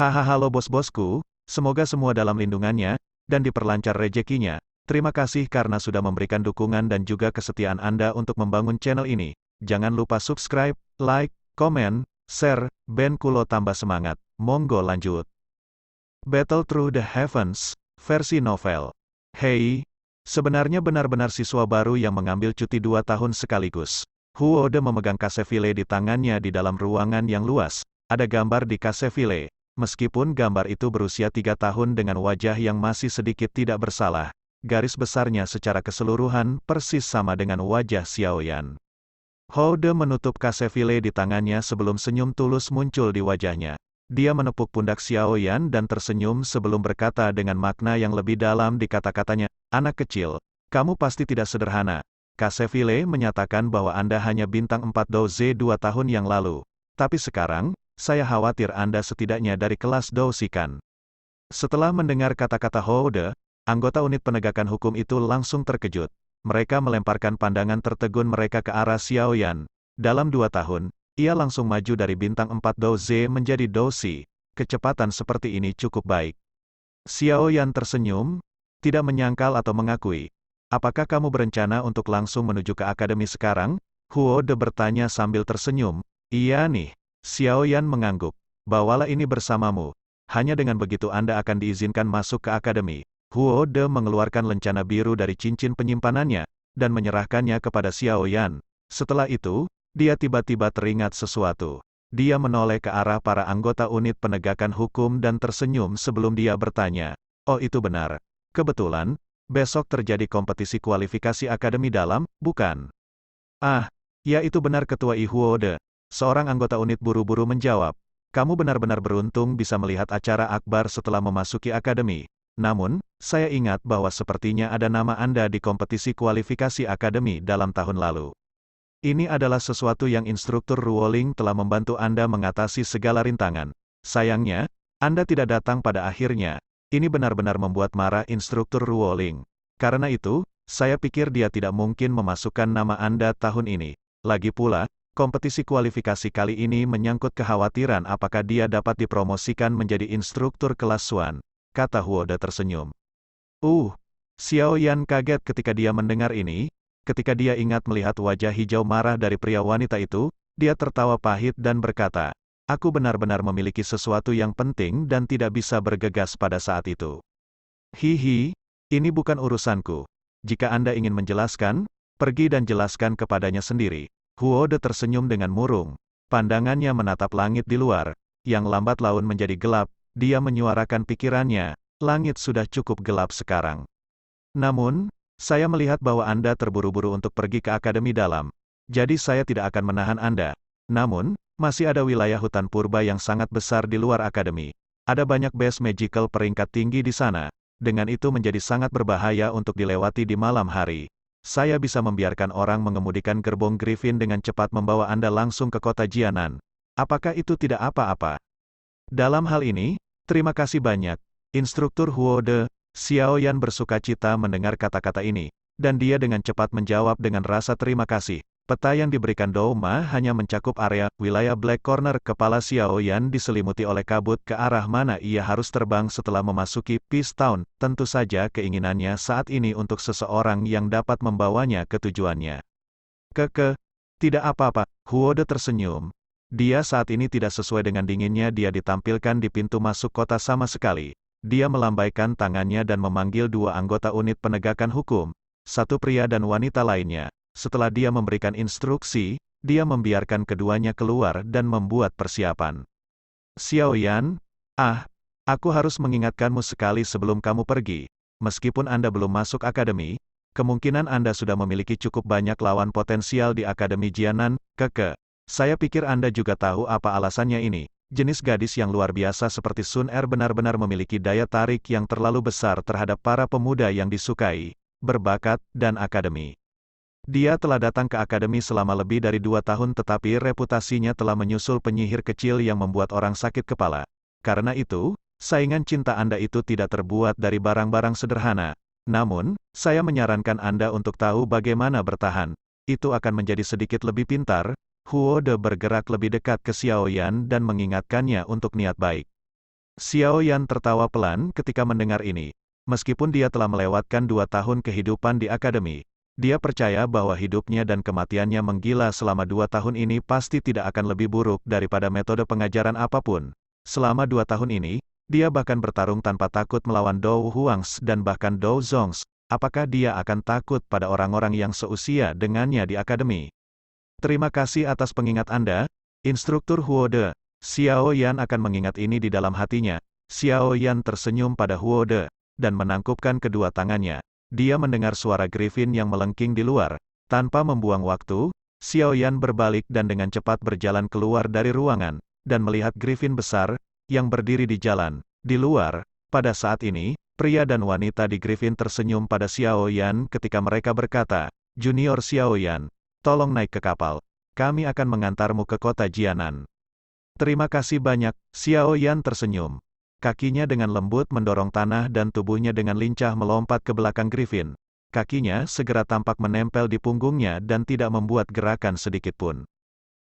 Hahaha, halo bos-bosku, semoga semua dalam lindungannya, dan diperlancar rezekinya. Terima kasih karena sudah memberikan dukungan dan juga kesetiaan Anda untuk membangun channel ini. Jangan lupa subscribe, like, komen, share, Ben Kulo tambah semangat. Monggo lanjut. Battle Through the Heavens, versi novel. Hei, sebenarnya benar-benar siswa baru yang mengambil cuti 2 tahun sekaligus. Huode memegang kasevile di tangannya di dalam ruangan yang luas. Ada gambar di kasevile. Meskipun gambar itu berusia 3 tahun dengan wajah yang masih sedikit tidak bersalah, garis besarnya secara keseluruhan persis sama dengan wajah Xiaoyan. Huode menutup kasevile di tangannya sebelum senyum tulus muncul di wajahnya. Dia menepuk pundak Xiaoyan dan tersenyum sebelum berkata dengan makna yang lebih dalam di kata-katanya, "Anak kecil, kamu pasti tidak sederhana. Kasevile menyatakan bahwa Anda hanya bintang 4 Douze 2 tahun yang lalu. Tapi sekarang, saya khawatir Anda setidaknya dari kelas Douzikan." Setelah mendengar kata-kata Huode, anggota unit penegakan hukum itu langsung terkejut. Mereka melemparkan pandangan tertegun mereka ke arah Xiaoyan. Dalam 2 tahun, ia langsung maju dari bintang 4 Douze menjadi Douzi. Kecepatan seperti ini cukup baik. Xiaoyan tersenyum, tidak menyangkal atau mengakui. "Apakah kamu berencana untuk langsung menuju ke akademi sekarang?" Huode bertanya sambil tersenyum. "Iya nih." Xiaoyan mengangguk. "Bawalah ini bersamamu. Hanya dengan begitu Anda akan diizinkan masuk ke akademi." Huode mengeluarkan lencana biru dari cincin penyimpanannya, dan menyerahkannya kepada Xiaoyan. Setelah itu, dia tiba-tiba teringat sesuatu. Dia menoleh ke arah para anggota unit penegakan hukum dan tersenyum sebelum dia bertanya, "Oh itu benar. Kebetulan, besok terjadi kompetisi kualifikasi akademi dalam, bukan?" "Ah, ya itu benar Ketua Huode." Seorang anggota unit buru-buru menjawab, "Kamu benar-benar beruntung bisa melihat acara akbar setelah memasuki akademi. Namun, saya ingat bahwa sepertinya ada nama Anda di kompetisi kualifikasi akademi dalam tahun lalu. Ini adalah sesuatu yang instruktur Ruoling telah membantu Anda mengatasi segala rintangan. Sayangnya, Anda tidak datang pada akhirnya. Ini benar-benar membuat marah instruktur Ruoling. Karena itu, saya pikir dia tidak mungkin memasukkan nama Anda tahun ini. Lagi pula, kompetisi kualifikasi kali ini menyangkut kekhawatiran apakah dia dapat dipromosikan menjadi instruktur kelas Xuan," kata Huode tersenyum. Xiaoyan kaget ketika dia mendengar ini. Ketika dia ingat melihat wajah hijau marah dari pria wanita itu, dia tertawa pahit dan berkata, "Aku benar-benar memiliki sesuatu yang penting dan tidak bisa bergegas pada saat itu. Hihi, ini bukan urusanku. Jika Anda ingin menjelaskan, pergi dan jelaskan kepadanya sendiri." Huode tersenyum dengan murung. Pandangannya menatap langit di luar, yang lambat laun menjadi gelap. Dia menyuarakan pikirannya, "Langit sudah cukup gelap sekarang. Namun, saya melihat bahwa Anda terburu-buru untuk pergi ke akademi dalam. Jadi saya tidak akan menahan Anda. Namun, masih ada wilayah hutan purba yang sangat besar di luar akademi. Ada banyak base magical peringkat tinggi di sana. Dengan itu menjadi sangat berbahaya untuk dilewati di malam hari. Saya bisa membiarkan orang mengemudikan gerbong Griffin dengan cepat membawa Anda langsung ke kota Jianan. Apakah itu tidak apa-apa?" "Dalam hal ini, terima kasih banyak, Instruktur Huode." Xiaoyan bersukacita mendengar kata-kata ini, dan dia dengan cepat menjawab dengan rasa terima kasih. Peta yang diberikan Douma hanya mencakup area wilayah Black Corner. Kepala Xiaoyan diselimuti oleh kabut ke arah mana ia harus terbang setelah memasuki Peace Town. Tentu saja keinginannya saat ini untuk seseorang yang dapat membawanya ke tujuannya. Tidak apa-apa." Huode tersenyum. Dia saat ini tidak sesuai dengan dinginnya dia ditampilkan di pintu masuk kota sama sekali. Dia melambaikan tangannya dan memanggil 2 anggota unit penegakan hukum, satu pria dan wanita lainnya. Setelah dia memberikan instruksi, dia membiarkan keduanya keluar dan membuat persiapan. "Xiaoyan, aku harus mengingatkanmu sekali sebelum kamu pergi. Meskipun Anda belum masuk akademi, kemungkinan Anda sudah memiliki cukup banyak lawan potensial di Akademi Jianan. Saya pikir Anda juga tahu apa alasannya ini. Jenis gadis yang luar biasa seperti Sun Er benar-benar memiliki daya tarik yang terlalu besar terhadap para pemuda yang disukai, berbakat, dan akademi. Dia telah datang ke akademi selama lebih dari 2 tahun tetapi reputasinya telah menyusul penyihir kecil yang membuat orang sakit kepala. Karena itu, saingan cinta Anda itu tidak terbuat dari barang-barang sederhana. Namun, saya menyarankan Anda untuk tahu bagaimana bertahan. Itu akan menjadi sedikit lebih pintar." Huode bergerak lebih dekat ke Xiaoyan dan mengingatkannya untuk niat baik. Xiao Yan tertawa pelan ketika mendengar ini. Meskipun dia telah melewatkan 2 tahun kehidupan di akademi, dia percaya bahwa hidupnya dan kematiannya menggila selama 2 tahun ini pasti tidak akan lebih buruk daripada metode pengajaran apapun. Selama 2 tahun ini, dia bahkan bertarung tanpa takut melawan Dou Huangs dan bahkan Dou Zongs. Apakah dia akan takut pada orang-orang yang seusia dengannya di akademi? Terima kasih atas pengingat Anda, Instruktur Huode. Xiao Yan akan mengingat ini di dalam hatinya. Xiao Yan tersenyum pada Huode dan menangkupkan kedua tangannya. Dia mendengar suara Griffin yang melengking di luar. Tanpa membuang waktu, Xiao Yan berbalik dan dengan cepat berjalan keluar dari ruangan, dan melihat Griffin besar, yang berdiri di jalan. Di luar, pada saat ini, pria dan wanita di Griffin tersenyum pada Xiao Yan ketika mereka berkata, "Junior Xiao Yan, tolong naik ke kapal. Kami akan mengantarmu ke kota Jianan." Terima kasih banyak, Xiao Yan tersenyum. Kakinya dengan lembut mendorong tanah dan tubuhnya dengan lincah melompat ke belakang Griffin. Kakinya segera tampak menempel di punggungnya dan tidak membuat gerakan sedikit pun.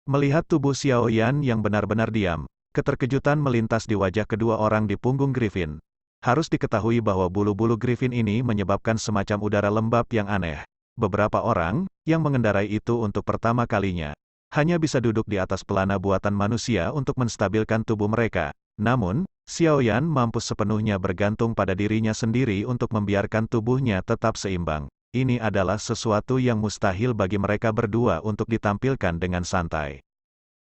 Melihat tubuh Xiao Yan yang benar-benar diam, keterkejutan melintas di wajah kedua orang di punggung Griffin. Harus diketahui bahwa bulu-bulu Griffin ini menyebabkan semacam udara lembab yang aneh. Beberapa orang, yang mengendarai itu untuk pertama kalinya, hanya bisa duduk di atas pelana buatan manusia untuk menstabilkan tubuh mereka. Namun, Xiao Yan mampu sepenuhnya bergantung pada dirinya sendiri untuk membiarkan tubuhnya tetap seimbang. Ini adalah sesuatu yang mustahil bagi mereka berdua untuk ditampilkan dengan santai.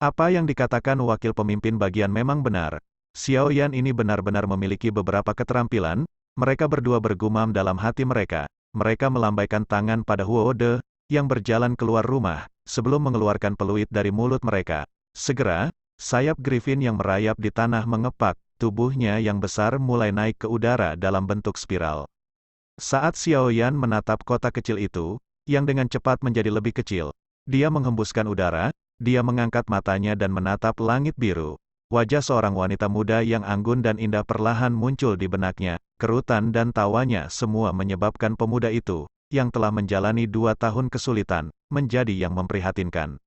Apa yang dikatakan wakil pemimpin bagian memang benar. Xiao Yan ini benar-benar memiliki beberapa keterampilan. Mereka berdua bergumam dalam hati mereka. Mereka melambaikan tangan pada Huode, yang berjalan keluar rumah, sebelum mengeluarkan peluit dari mulut mereka. Segera, sayap Griffin yang merayap di tanah mengepak, tubuhnya yang besar mulai naik ke udara dalam bentuk spiral. Saat Xiao Yan menatap kota kecil itu, yang dengan cepat menjadi lebih kecil, dia menghembuskan udara, dia mengangkat matanya dan menatap langit biru. Wajah seorang wanita muda yang anggun dan indah perlahan muncul di benaknya, kerutan dan tawanya semua menyebabkan pemuda itu, yang telah menjalani 2 tahun kesulitan, menjadi yang memprihatinkan.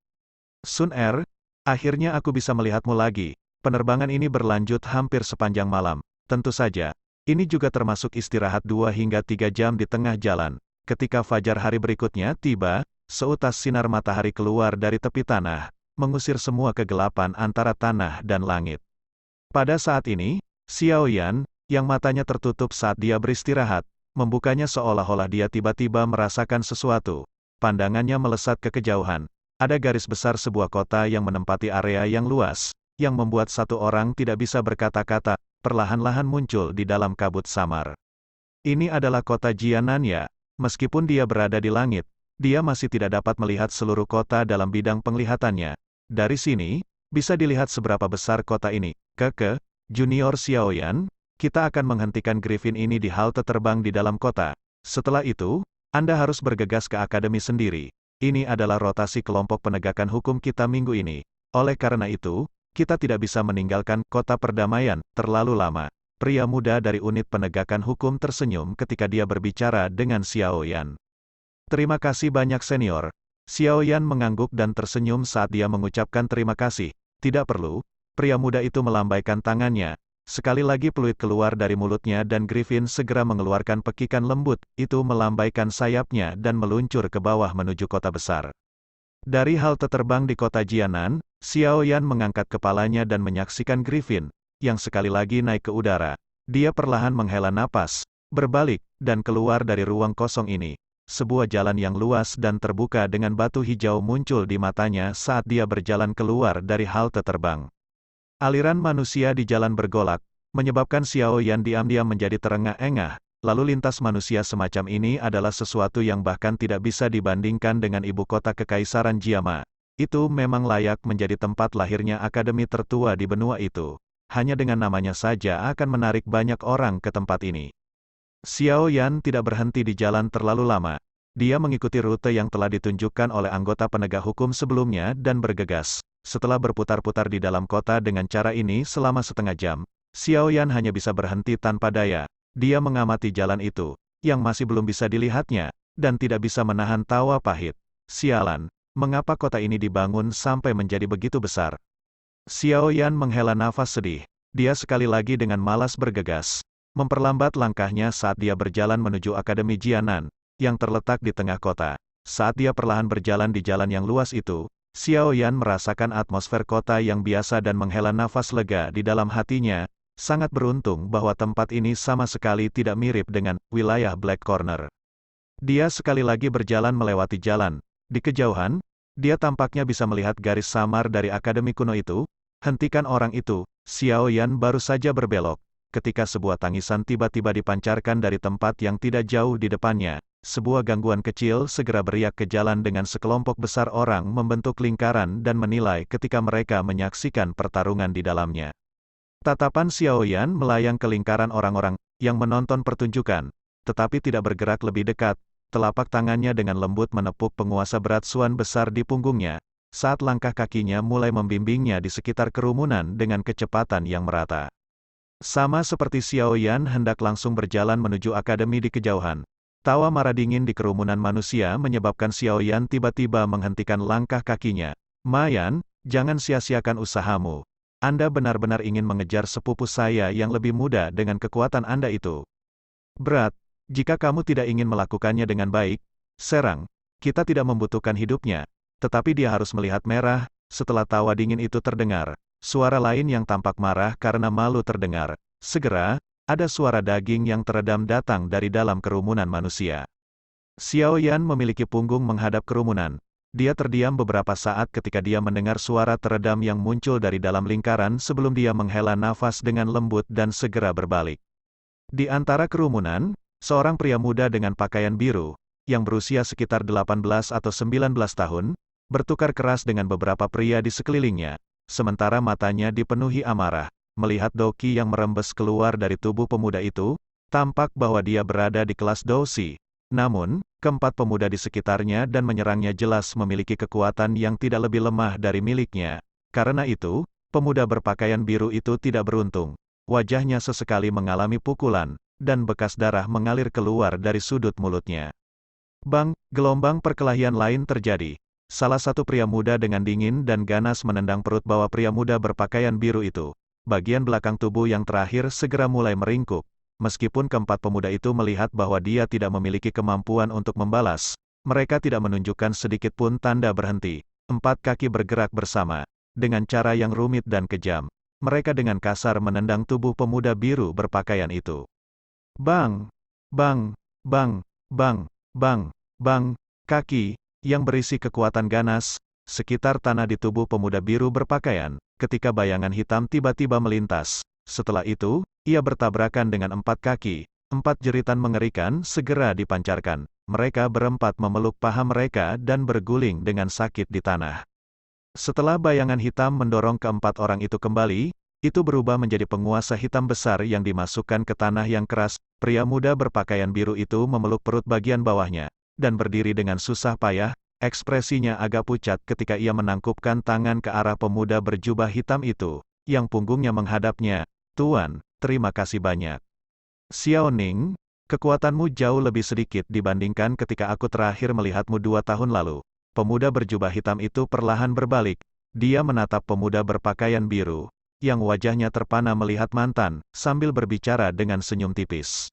Sun Er, akhirnya aku bisa melihatmu lagi. Penerbangan ini berlanjut hampir sepanjang malam. Tentu saja, ini juga termasuk istirahat 2 hingga 3 jam di tengah jalan. Ketika fajar hari berikutnya tiba, seutas sinar matahari keluar dari tepi tanah, mengusir semua kegelapan antara tanah dan langit. Pada saat ini, Xiao Yan, yang matanya tertutup saat dia beristirahat, membukanya seolah-olah dia tiba-tiba merasakan sesuatu. Pandangannya melesat ke kejauhan. Ada garis besar sebuah kota yang menempati area yang luas, yang membuat satu orang tidak bisa berkata-kata, perlahan-lahan muncul di dalam kabut samar. Ini adalah kota Jianan ya. Meskipun dia berada di langit, dia masih tidak dapat melihat seluruh kota dalam bidang penglihatannya. Dari sini, bisa dilihat seberapa besar kota ini. Junior Xiao Yan, kita akan menghentikan Griffin ini di halte terbang di dalam kota. Setelah itu, Anda harus bergegas ke akademi sendiri. Ini adalah rotasi kelompok penegakan hukum kita minggu ini. Oleh karena itu, kita tidak bisa meninggalkan kota perdamaian terlalu lama. Pria muda dari unit penegakan hukum tersenyum ketika dia berbicara dengan Xiao Yan. Terima kasih banyak senior. Xiao Yan mengangguk dan tersenyum saat dia mengucapkan terima kasih. Tidak perlu. Pria muda itu melambaikan tangannya. Sekali lagi peluit keluar dari mulutnya dan Griffin segera mengeluarkan pekikan lembut, itu melambaikan sayapnya dan meluncur ke bawah menuju kota besar. Dari halte terbang di kota Jianan, Xiao Yan mengangkat kepalanya dan menyaksikan Griffin, yang sekali lagi naik ke udara. Dia perlahan menghela napas, berbalik, dan keluar dari ruang kosong ini. Sebuah jalan yang luas dan terbuka dengan batu hijau muncul di matanya saat dia berjalan keluar dari halte terbang. Aliran manusia di jalan bergolak, menyebabkan Xiao Yan diam-diam menjadi terengah-engah. Lalu lintas manusia semacam ini adalah sesuatu yang bahkan tidak bisa dibandingkan dengan ibu kota Kekaisaran Jiama. Itu memang layak menjadi tempat lahirnya akademi tertua di benua itu. Hanya dengan namanya saja akan menarik banyak orang ke tempat ini. Xiao Yan tidak berhenti di jalan terlalu lama. Dia mengikuti rute yang telah ditunjukkan oleh anggota penegak hukum sebelumnya dan bergegas. Setelah berputar-putar di dalam kota dengan cara ini selama setengah jam, Xiao Yan hanya bisa berhenti tanpa daya. Dia mengamati jalan itu, yang masih belum bisa dilihatnya, dan tidak bisa menahan tawa pahit. Sialan, mengapa kota ini dibangun sampai menjadi begitu besar? Xiao Yan menghela nafas sedih. dia sekali lagi dengan malas bergegas. Memperlambat langkahnya saat dia berjalan menuju Akademi Jianan, yang terletak di tengah kota. Saat dia perlahan berjalan di jalan yang luas itu, Xiao Yan merasakan atmosfer kota yang biasa dan menghela nafas lega di dalam hatinya. Sangat beruntung bahwa tempat ini sama sekali tidak mirip dengan wilayah Black Corner. Dia sekali lagi berjalan melewati jalan. Di kejauhan, dia tampaknya bisa melihat garis samar dari akademi kuno itu. Hentikan orang itu, Xiao Yan baru saja berbelok, ketika sebuah tangisan tiba-tiba dipancarkan dari tempat yang tidak jauh di depannya. Sebuah gangguan kecil segera beriak ke jalan dengan sekelompok besar orang membentuk lingkaran dan menilai ketika mereka menyaksikan pertarungan di dalamnya. Tatapan Xiao Yan melayang ke lingkaran orang-orang yang menonton pertunjukan, tetapi tidak bergerak lebih dekat. Telapak tangannya dengan lembut menepuk penguasa berat Suan besar di punggungnya, saat langkah kakinya mulai membimbingnya di sekitar kerumunan dengan kecepatan yang merata. Sama seperti Xiao Yan hendak langsung berjalan menuju akademi di kejauhan. Tawa marah dingin di kerumunan manusia menyebabkan Xiao Yan tiba-tiba menghentikan langkah kakinya. "Ma Yan, jangan sia-siakan usahamu. Anda benar-benar ingin mengejar sepupu saya yang lebih muda dengan kekuatan Anda itu. Berat, jika kamu tidak ingin melakukannya dengan baik, serang. Kita tidak membutuhkan hidupnya." Tetapi dia harus melihat merah. Setelah tawa dingin itu terdengar, suara lain yang tampak marah karena malu terdengar. Segera, ada suara daging yang teredam datang dari dalam kerumunan manusia. Xiao Yan memiliki punggung menghadap kerumunan. Dia terdiam beberapa saat ketika dia mendengar suara teredam yang muncul dari dalam lingkaran sebelum dia menghela nafas dengan lembut dan segera berbalik. Di antara kerumunan, seorang pria muda dengan pakaian biru, yang berusia sekitar 18 atau 19 tahun, bertukar keras dengan beberapa pria di sekelilingnya, sementara matanya dipenuhi amarah. Melihat Doqi yang merembes keluar dari tubuh pemuda itu, tampak bahwa dia berada di kelas Dousi. Namun, keempat pemuda di sekitarnya dan menyerangnya jelas memiliki kekuatan yang tidak lebih lemah dari miliknya. Karena itu, pemuda berpakaian biru itu tidak beruntung. Wajahnya sesekali mengalami pukulan, dan bekas darah mengalir keluar dari sudut mulutnya. Bang, gelombang perkelahian lain terjadi. Salah satu pria muda dengan dingin dan ganas menendang perut bawah pria muda berpakaian biru itu. Bagian belakang tubuh yang terakhir segera mulai meringkuk. Meskipun keempat pemuda itu melihat bahwa dia tidak memiliki kemampuan untuk membalas, mereka tidak menunjukkan sedikit pun tanda berhenti. Empat kaki bergerak bersama, dengan cara yang rumit dan kejam. Mereka dengan kasar menendang tubuh pemuda biru berpakaian itu. Bang! Bang! Bang! Bang! Bang! Bang! Kaki, yang berisi kekuatan ganas, sekitar tanah di tubuh pemuda biru berpakaian, ketika bayangan hitam tiba-tiba melintas. Setelah itu, ia bertabrakan dengan empat kaki. Empat jeritan mengerikan segera dipancarkan. Mereka berempat memeluk paha mereka dan berguling dengan sakit di tanah. Setelah bayangan hitam mendorong keempat orang itu kembali, itu berubah menjadi penguasa hitam besar yang dimasukkan ke tanah yang keras. Pria muda berpakaian biru itu memeluk perut bagian bawahnya, dan berdiri dengan susah payah. Ekspresinya agak pucat ketika ia menangkupkan tangan ke arah pemuda berjubah hitam itu, yang punggungnya menghadapnya. "Tuan, terima kasih banyak. Xiao Ning, kekuatanmu jauh lebih sedikit dibandingkan ketika aku terakhir melihatmu 2 tahun lalu." Pemuda berjubah hitam itu perlahan berbalik. Dia menatap pemuda berpakaian biru, yang wajahnya terpana melihat mantan, sambil berbicara dengan senyum tipis.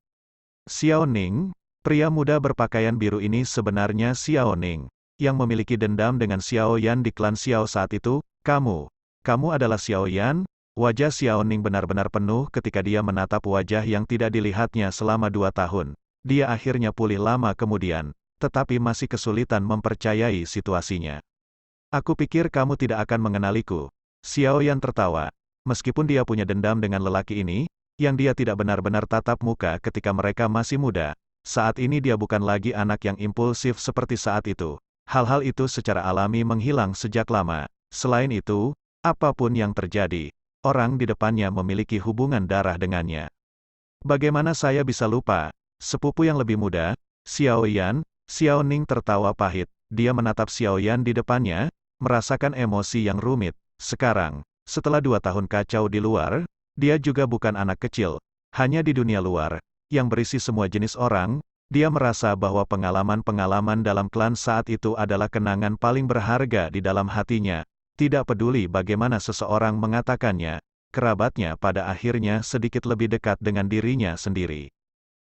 "Xiao Ning, pria muda berpakaian biru ini sebenarnya Xiao Ning, yang memiliki dendam dengan Xiao Yan di klan Xiao saat itu. Kamu adalah Xiao Yan?" Wajah Xiao Ning benar-benar penuh ketika dia menatap wajah yang tidak dilihatnya selama 2 tahun. Dia akhirnya pulih lama kemudian, tetapi masih kesulitan mempercayai situasinya. "Aku pikir kamu tidak akan mengenaliku." Xiao Yan tertawa. Meskipun dia punya dendam dengan lelaki ini, yang dia tidak benar-benar tatap muka ketika mereka masih muda, saat ini dia bukan lagi anak yang impulsif seperti saat itu. Hal-hal itu secara alami menghilang sejak lama. Selain itu, apapun yang terjadi, orang di depannya memiliki hubungan darah dengannya. "Bagaimana saya bisa lupa? Sepupu yang lebih muda, Xiao Yan." Xiao Ning tertawa pahit. Dia menatap Xiao Yan di depannya, merasakan emosi yang rumit. Sekarang, setelah 2 tahun kacau di luar, dia juga bukan anak kecil. Hanya di dunia luar, yang berisi semua jenis orang, dia merasa bahwa pengalaman-pengalaman dalam klan saat itu adalah kenangan paling berharga di dalam hatinya. Tidak peduli bagaimana seseorang mengatakannya, kerabatnya pada akhirnya sedikit lebih dekat dengan dirinya sendiri.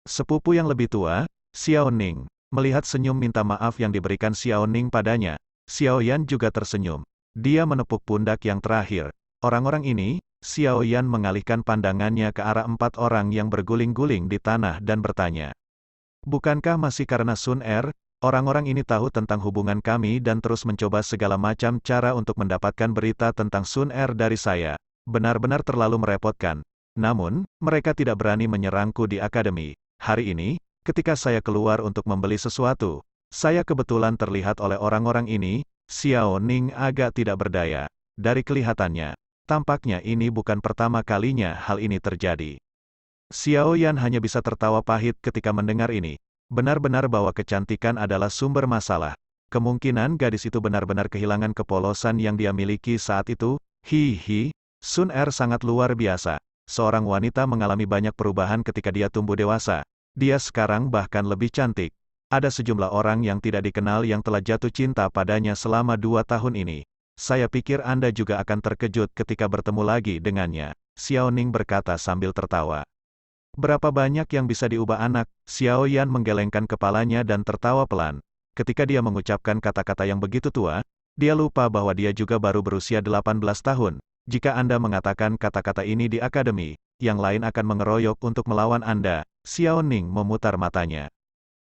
Sepupu yang lebih tua, Xiao Ning, melihat senyum minta maaf yang diberikan Xiao Ning padanya, Xiao Yan juga tersenyum. Dia menepuk pundak yang terakhir. Orang-orang ini, Xiao Yan mengalihkan pandangannya ke arah 4 orang yang berguling-guling di tanah dan bertanya. Bukankah masih karena Sun Er? Orang-orang ini tahu tentang hubungan kami dan terus mencoba segala macam cara untuk mendapatkan berita tentang Sun Er dari saya. Benar-benar terlalu merepotkan. Namun, mereka tidak berani menyerangku di akademi. Hari ini, ketika saya keluar untuk membeli sesuatu, saya kebetulan terlihat oleh orang-orang ini. Xiao Ning agak tidak berdaya. Dari kelihatannya, tampaknya ini bukan pertama kalinya hal ini terjadi. Xiao Yan hanya bisa tertawa pahit ketika mendengar ini. Benar-benar bahwa kecantikan adalah sumber masalah. Kemungkinan gadis itu benar-benar kehilangan kepolosan yang dia miliki saat itu. Hihi, Sun Er sangat luar biasa. Seorang wanita mengalami banyak perubahan ketika dia tumbuh dewasa. Dia sekarang bahkan lebih cantik. Ada sejumlah orang yang tidak dikenal yang telah jatuh cinta padanya selama 2 tahun ini. Saya pikir Anda juga akan terkejut ketika bertemu lagi dengannya. Xiao Ning berkata sambil tertawa. Berapa banyak yang bisa diubah anak? Xiao Yan menggelengkan kepalanya dan tertawa pelan. Ketika dia mengucapkan kata-kata yang begitu tua, dia lupa bahwa dia juga baru berusia 18 tahun. Jika Anda mengatakan kata-kata ini di akademi, yang lain akan mengeroyok untuk melawan Anda. Xiao Ning memutar matanya.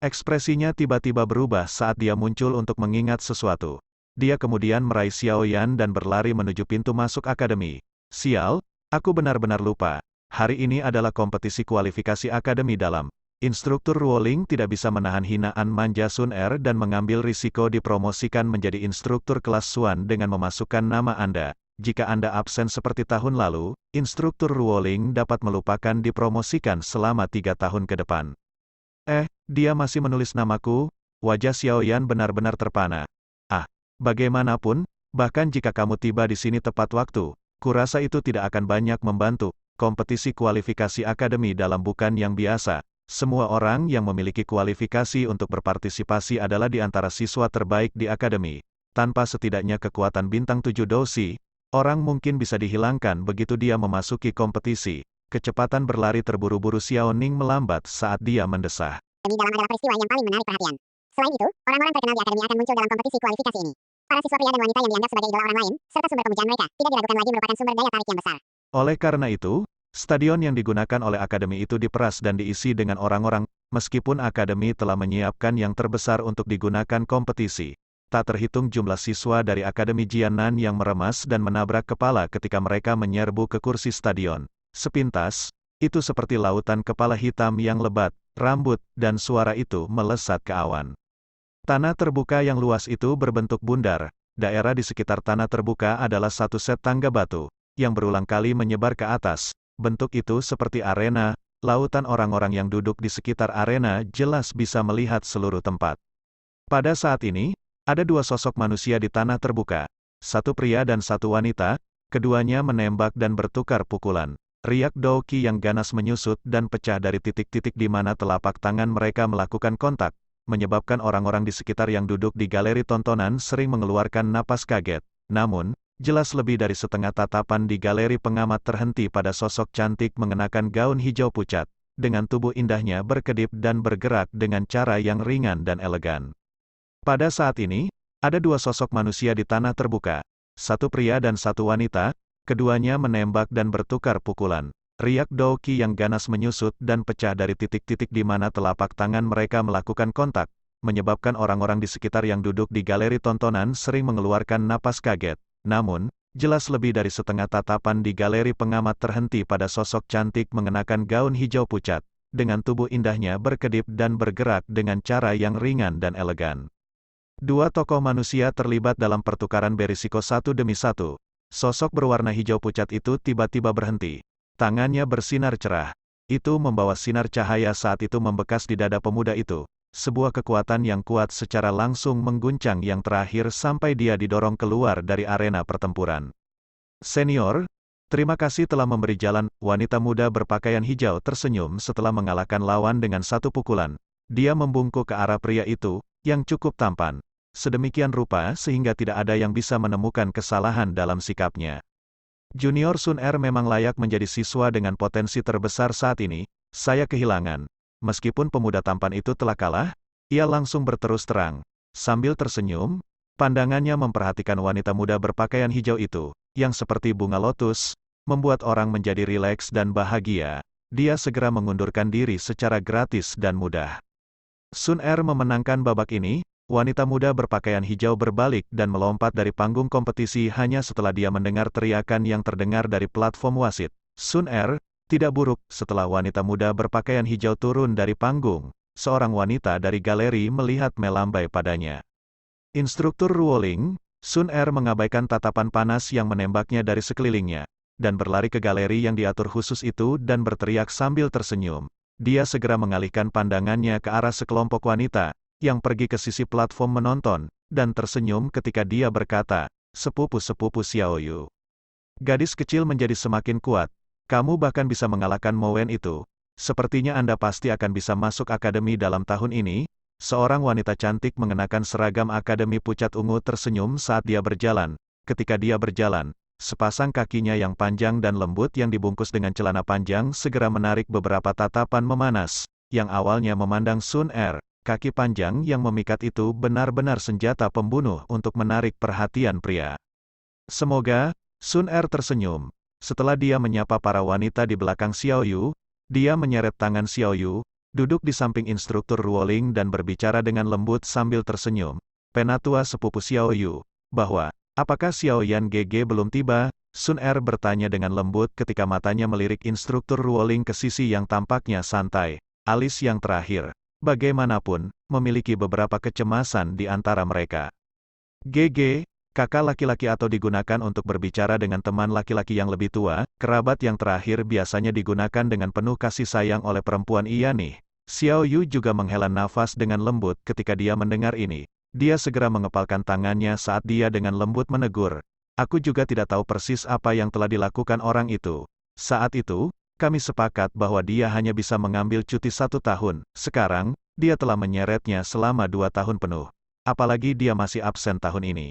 Ekspresinya tiba-tiba berubah saat dia muncul untuk mengingat sesuatu. Dia kemudian meraih Xiao Yan dan berlari menuju pintu masuk akademi. Sial, aku benar-benar lupa. Hari ini adalah kompetisi kualifikasi akademi dalam. Instruktur Ruoling tidak bisa menahan hinaan manja Sun Er dan mengambil risiko dipromosikan menjadi instruktur kelas Xuan dengan memasukkan nama Anda. Jika Anda absen seperti tahun lalu, instruktur Ruoling dapat melupakan dipromosikan selama 3 tahun ke depan. Dia masih menulis namaku? Wajah Xiao Yan benar-benar terpana. Bagaimanapun, bahkan jika kamu tiba di sini tepat waktu, kurasa itu tidak akan banyak membantu. Kompetisi kualifikasi akademi dalam bukan yang biasa. Semua orang yang memiliki kualifikasi untuk berpartisipasi adalah di antara siswa terbaik di akademi. Tanpa setidaknya kekuatan bintang 7 dosi, orang mungkin bisa dihilangkan begitu dia memasuki kompetisi. Kecepatan berlari terburu-buru Xiao Ning melambat saat dia mendesah. Ini dalam adalah peristiwa yang paling menarik perhatian. Selain itu, orang-orang terkenal di akademi akan muncul dalam kompetisi kualifikasi ini. Para siswa pria dan wanita yang dianggap sebagai idola orang lain, serta sumber pemujaan mereka, tidak diragukan lagi merupakan sumber daya tarik yang besar. Oleh karena itu, stadion yang digunakan oleh akademi itu diperas dan diisi dengan orang-orang, meskipun akademi telah menyiapkan yang terbesar untuk digunakan kompetisi. Tak terhitung jumlah siswa dari Akademi Jianan yang meremas dan menabrak kepala ketika mereka menyerbu ke kursi stadion. Sepintas, itu seperti lautan kepala hitam yang lebat, rambut, dan suara itu melesat ke awan. Tanah terbuka yang luas itu berbentuk bundar. Daerah di sekitar tanah terbuka adalah satu set tangga batu, yang berulang kali menyebar ke atas. Bentuk itu seperti arena, lautan orang-orang yang duduk di sekitar arena jelas bisa melihat seluruh tempat. Pada saat ini, ada 2 sosok manusia di tanah terbuka. Satu pria dan satu wanita, keduanya menembak dan bertukar pukulan. Riak Douki yang ganas menyusut dan pecah dari titik-titik di mana telapak tangan mereka melakukan kontak, menyebabkan orang-orang di sekitar yang duduk di galeri tontonan sering mengeluarkan napas kaget. Namun, jelas lebih dari setengah tatapan di galeri pengamat terhenti pada sosok cantik mengenakan gaun hijau pucat, dengan tubuh indahnya berkedip dan bergerak dengan cara yang ringan dan elegan. Pada saat ini, ada 2 sosok manusia di tanah terbuka. Satu pria dan satu wanita, keduanya menembak dan bertukar pukulan. Riak Douki yang ganas menyusut dan pecah dari titik-titik di mana telapak tangan mereka melakukan kontak, menyebabkan orang-orang di sekitar yang duduk di galeri tontonan sering mengeluarkan napas kaget. Namun, jelas lebih dari setengah tatapan di galeri pengamat terhenti pada sosok cantik mengenakan gaun hijau pucat, dengan tubuh indahnya berkedip dan bergerak dengan cara yang ringan dan elegan. 2 tokoh manusia terlibat dalam pertukaran berisiko satu demi satu. Sosok berwarna hijau pucat itu tiba-tiba berhenti. Tangannya bersinar cerah. Itu membawa sinar cahaya saat itu membekas di dada pemuda itu. Sebuah kekuatan yang kuat secara langsung mengguncang yang terakhir sampai dia didorong keluar dari arena pertempuran. Senior, terima kasih telah memberi jalan. Wanita muda berpakaian hijau tersenyum setelah mengalahkan lawan dengan 1 pukulan. Dia membungkuk ke arah pria itu, yang cukup tampan. Sedemikian rupa sehingga tidak ada yang bisa menemukan kesalahan dalam sikapnya. Junior Sun Er memang layak menjadi siswa dengan potensi terbesar saat ini, saya kehilangan. Meskipun pemuda tampan itu telah kalah, ia langsung berterus terang. Sambil tersenyum, pandangannya memperhatikan wanita muda berpakaian hijau itu, yang seperti bunga lotus, membuat orang menjadi rileks dan bahagia. Dia segera mengundurkan diri secara gratis dan mudah. Sun Er memenangkan babak ini. Wanita muda berpakaian hijau berbalik dan melompat dari panggung kompetisi hanya setelah dia mendengar teriakan yang terdengar dari platform wasit. Sun Er, tidak buruk. Setelah wanita muda berpakaian hijau turun dari panggung, seorang wanita dari galeri melihat melambai padanya. Instruktur Ruoling, Sun Er mengabaikan tatapan panas yang menembaknya dari sekelilingnya, dan berlari ke galeri yang diatur khusus itu dan berteriak sambil tersenyum. Dia segera mengalihkan pandangannya ke arah sekelompok wanita yang pergi ke sisi platform menonton, dan tersenyum ketika dia berkata, "Sepupu-sepupu Xiaoyu. Gadis kecil menjadi semakin kuat. Kamu bahkan bisa mengalahkan Mo Wen itu. Sepertinya Anda pasti akan bisa masuk akademi dalam tahun ini." Seorang wanita cantik mengenakan seragam akademi pucat ungu tersenyum saat dia berjalan. Ketika dia berjalan, sepasang kakinya yang panjang dan lembut yang dibungkus dengan celana panjang segera menarik beberapa tatapan memanas, yang awalnya memandang Sun Er. Kaki panjang yang memikat itu benar-benar senjata pembunuh untuk menarik perhatian pria. Semoga, Sun Er tersenyum. Setelah dia menyapa para wanita di belakang Xiaoyu, dia menyeret tangan Xiaoyu, duduk di samping instruktur Ruoling dan berbicara dengan lembut sambil tersenyum. "Penatua sepupu Xiaoyu, bahwa, apakah Xiaoyan GG belum tiba?" Sun Er bertanya dengan lembut ketika matanya melirik instruktur Ruoling ke sisi yang tampaknya santai. Alis yang terakhir, bagaimanapun, memiliki beberapa kecemasan di antara mereka. GG, kakak laki-laki atau digunakan untuk berbicara dengan teman laki-laki yang lebih tua, kerabat yang terakhir biasanya digunakan dengan penuh kasih sayang oleh perempuan iya nih. Xiao Yu juga menghela nafas dengan lembut ketika dia mendengar ini. Dia segera mengepalkan tangannya saat dia dengan lembut menegur. "Aku juga tidak tahu persis apa yang telah dilakukan orang itu. Saat itu, kami sepakat bahwa dia hanya bisa mengambil cuti 1 tahun. Sekarang, dia telah menyeretnya selama 2 tahun penuh. Apalagi dia masih absen tahun ini.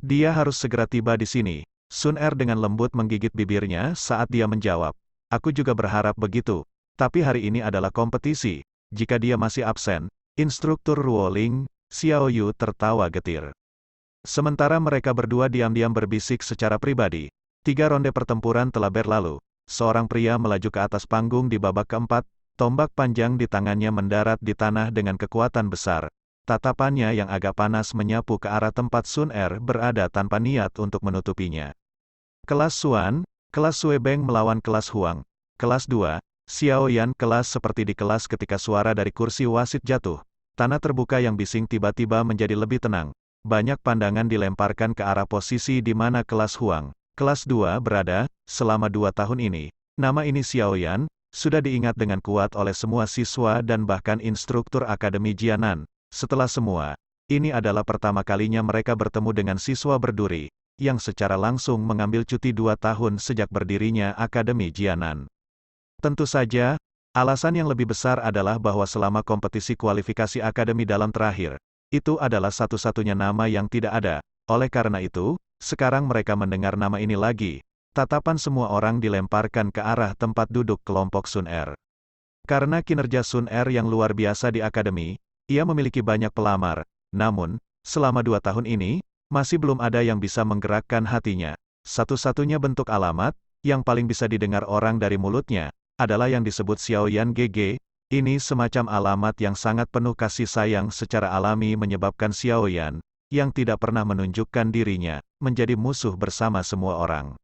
Dia harus segera tiba di sini." Sun Er dengan lembut menggigit bibirnya saat dia menjawab. "Aku juga berharap begitu. Tapi hari ini adalah kompetisi. Jika dia masih absen." Instruktur Ruoling, Xiao Yu tertawa getir. Sementara mereka berdua diam-diam berbisik secara pribadi. 3 ronde pertempuran telah berlalu. Seorang pria melaju ke atas panggung di babak keempat, tombak panjang di tangannya mendarat di tanah dengan kekuatan besar. Tatapannya yang agak panas menyapu ke arah tempat Sun Er berada tanpa niat untuk menutupinya. Kelas Xuan, kelas Suebeng melawan kelas Huang. Kelas 2, Xiao Yan. Kelas seperti di kelas ketika suara dari kursi wasit jatuh. Tanah terbuka yang bising tiba-tiba menjadi lebih tenang. Banyak pandangan dilemparkan ke arah posisi di mana kelas Huang, kelas 2 berada. Selama 2 tahun ini, nama ini Xiao Yan sudah diingat dengan kuat oleh semua siswa dan bahkan instruktur Akademi Jianan. Setelah semua, ini adalah pertama kalinya mereka bertemu dengan siswa berduri, yang secara langsung mengambil cuti 2 tahun sejak berdirinya Akademi Jianan. Tentu saja, alasan yang lebih besar adalah bahwa selama kompetisi kualifikasi Akademi dalam terakhir, itu adalah satu-satunya nama yang tidak ada. Oleh karena itu, sekarang mereka mendengar nama ini lagi. Tatapan semua orang dilemparkan ke arah tempat duduk kelompok Sun Er. Karena kinerja Sun Er yang luar biasa di Akademi, ia memiliki banyak pelamar. Namun, selama 2 tahun ini, masih belum ada yang bisa menggerakkan hatinya. Satu-satunya bentuk alamat, yang paling bisa didengar orang dari mulutnya, adalah yang disebut Xiaoyan GG. Ini semacam alamat yang sangat penuh kasih sayang secara alami menyebabkan Xiaoyan, yang tidak pernah menunjukkan dirinya, menjadi musuh bersama semua orang.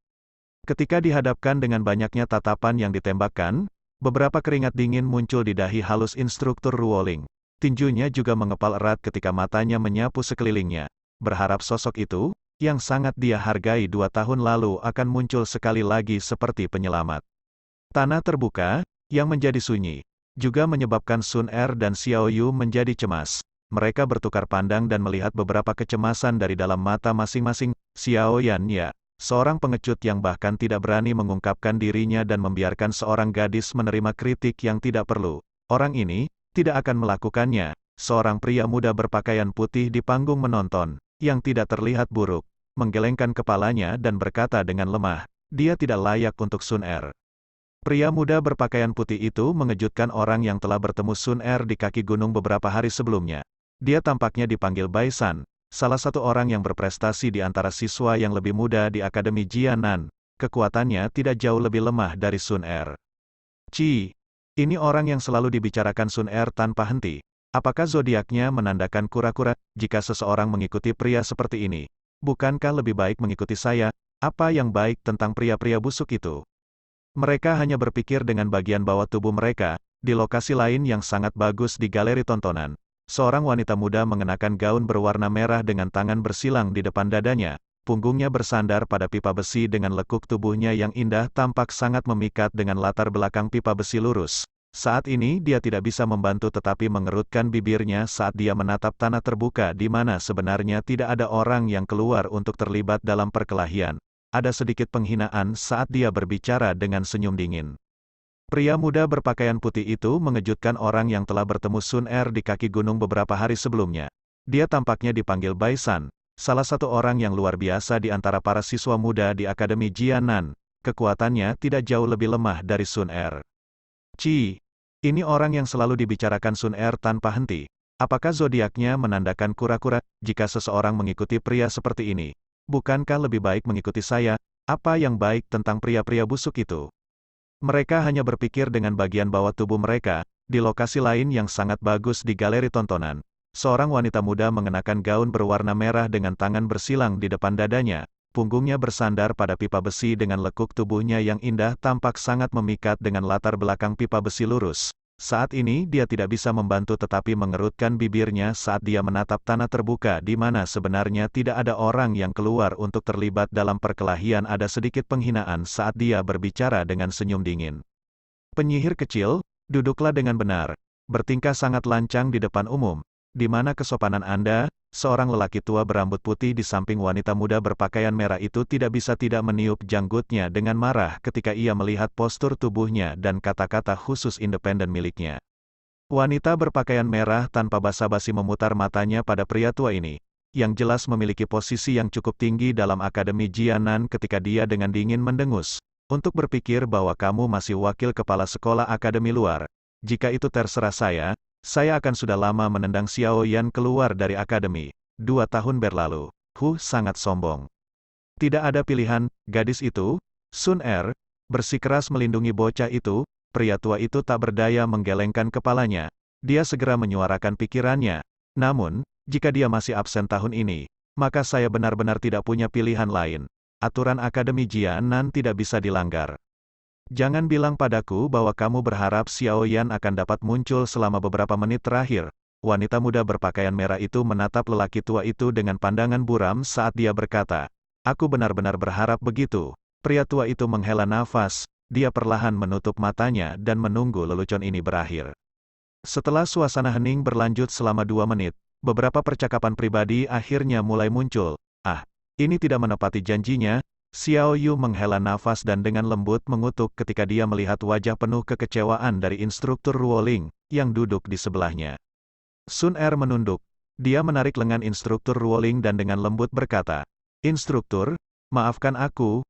Ketika dihadapkan dengan banyaknya tatapan yang ditembakkan, beberapa keringat dingin muncul di dahi halus instruktur Ruoling. Tinjunya juga mengepal erat ketika matanya menyapu sekelilingnya, berharap sosok itu, yang sangat dia hargai 2 tahun lalu akan muncul sekali lagi seperti penyelamat. Tanah terbuka, yang menjadi sunyi, juga menyebabkan Sun Er dan Xiao Yu menjadi cemas. Mereka bertukar pandang dan melihat beberapa kecemasan dari dalam mata masing-masing. Xiao Yan ya, seorang pengecut yang bahkan tidak berani mengungkapkan dirinya dan membiarkan seorang gadis menerima kritik yang tidak perlu. Orang ini tidak akan melakukannya. Seorang pria muda berpakaian putih di panggung menonton, yang tidak terlihat buruk, menggelengkan kepalanya dan berkata dengan lemah, dia tidak layak untuk Sun Er. Pria muda berpakaian putih itu mengejutkan orang yang telah bertemu Sun Er di kaki gunung beberapa hari sebelumnya. Dia tampaknya dipanggil Bai San, salah satu orang yang berprestasi di antara siswa yang lebih muda di Akademi Jianan. Kekuatannya tidak jauh lebih lemah dari Sun Er. Ini orang yang selalu dibicarakan Sun Er tanpa henti. Apakah zodiaknya menandakan kura-kura? Jika seseorang mengikuti pria seperti ini, bukankah lebih baik mengikuti saya? Apa yang baik tentang pria-pria busuk itu? Mereka hanya berpikir dengan bagian bawah tubuh mereka. Di lokasi lain yang sangat bagus di galeri tontonan, seorang wanita muda mengenakan gaun berwarna merah dengan tangan bersilang di depan dadanya. Punggungnya bersandar pada pipa besi dengan lekuk tubuhnya yang indah tampak sangat memikat dengan latar belakang pipa besi lurus. Saat ini dia tidak bisa membantu tetapi mengerutkan bibirnya saat dia menatap tanah terbuka di mana sebenarnya tidak ada orang yang keluar untuk terlibat dalam perkelahian. Ada sedikit penghinaan saat dia berbicara dengan senyum dingin. Pria muda berpakaian putih itu mengejutkan orang yang telah bertemu Sun Er di kaki gunung beberapa hari sebelumnya. Dia tampaknya dipanggil Bai San, salah satu orang yang luar biasa di antara para siswa muda di Akademi Jianan. Kekuatannya tidak jauh lebih lemah dari Sun Er. Ini orang yang selalu dibicarakan Sun Er tanpa henti. Apakah zodiaknya menandakan kura-kura? Jika seseorang mengikuti pria seperti ini, bukankah lebih baik mengikuti saya? Apa yang baik tentang pria-pria busuk itu? Mereka hanya berpikir dengan bagian bawah tubuh mereka. Di lokasi lain yang sangat bagus di galeri tontonan, seorang wanita muda mengenakan gaun berwarna merah dengan tangan bersilang di depan dadanya. Punggungnya bersandar pada pipa besi dengan lekuk tubuhnya yang indah tampak sangat memikat dengan latar belakang pipa besi lurus. Saat ini dia tidak bisa membantu tetapi mengerutkan bibirnya saat dia menatap tanah terbuka di mana sebenarnya tidak ada orang yang keluar untuk terlibat dalam perkelahian. Ada sedikit penghinaan saat dia berbicara dengan senyum dingin. Penyihir kecil, duduklah dengan benar. Bertingkah sangat lancang di depan umum. Di mana kesopanan Anda? Seorang lelaki tua berambut putih di samping wanita muda berpakaian merah itu tidak bisa tidak meniup janggutnya dengan marah ketika ia melihat postur tubuhnya dan kata-kata khusus independen miliknya. Wanita berpakaian merah tanpa basa-basi memutar matanya pada pria tua ini, yang jelas memiliki posisi yang cukup tinggi dalam Akademi Jianan ketika dia dengan dingin mendengus. Untuk berpikir bahwa kamu masih wakil kepala sekolah akademi luar. Jika itu terserah saya akan sudah lama menendang Xiao Yan keluar dari akademi. 2 tahun berlalu. Sangat sombong. Tidak ada pilihan, gadis itu. Sun Er bersikeras melindungi bocah itu. Pria tua itu tak berdaya menggelengkan kepalanya. Dia segera menyuarakan pikirannya. Namun, jika dia masih absen tahun ini, maka saya benar-benar tidak punya pilihan lain. Aturan Akademi Jianan tidak bisa dilanggar. Jangan bilang padaku bahwa kamu berharap Xiao Yan akan dapat muncul selama beberapa menit terakhir. Wanita muda berpakaian merah itu menatap lelaki tua itu dengan pandangan buram saat dia berkata, "Aku benar-benar berharap begitu." Pria tua itu menghela nafas, dia perlahan menutup matanya dan menunggu lelucon ini berakhir. Setelah suasana hening berlanjut selama 2 menit, beberapa percakapan pribadi akhirnya mulai muncul. Ini tidak menepati janjinya. Xiao Yu menghela nafas dan dengan lembut mengutuk ketika dia melihat wajah penuh kekecewaan dari instruktur Ruoling, yang duduk di sebelahnya. Sun Er menunduk. Dia menarik lengan instruktur Ruoling dan dengan lembut berkata, "Instruktur, maafkan aku,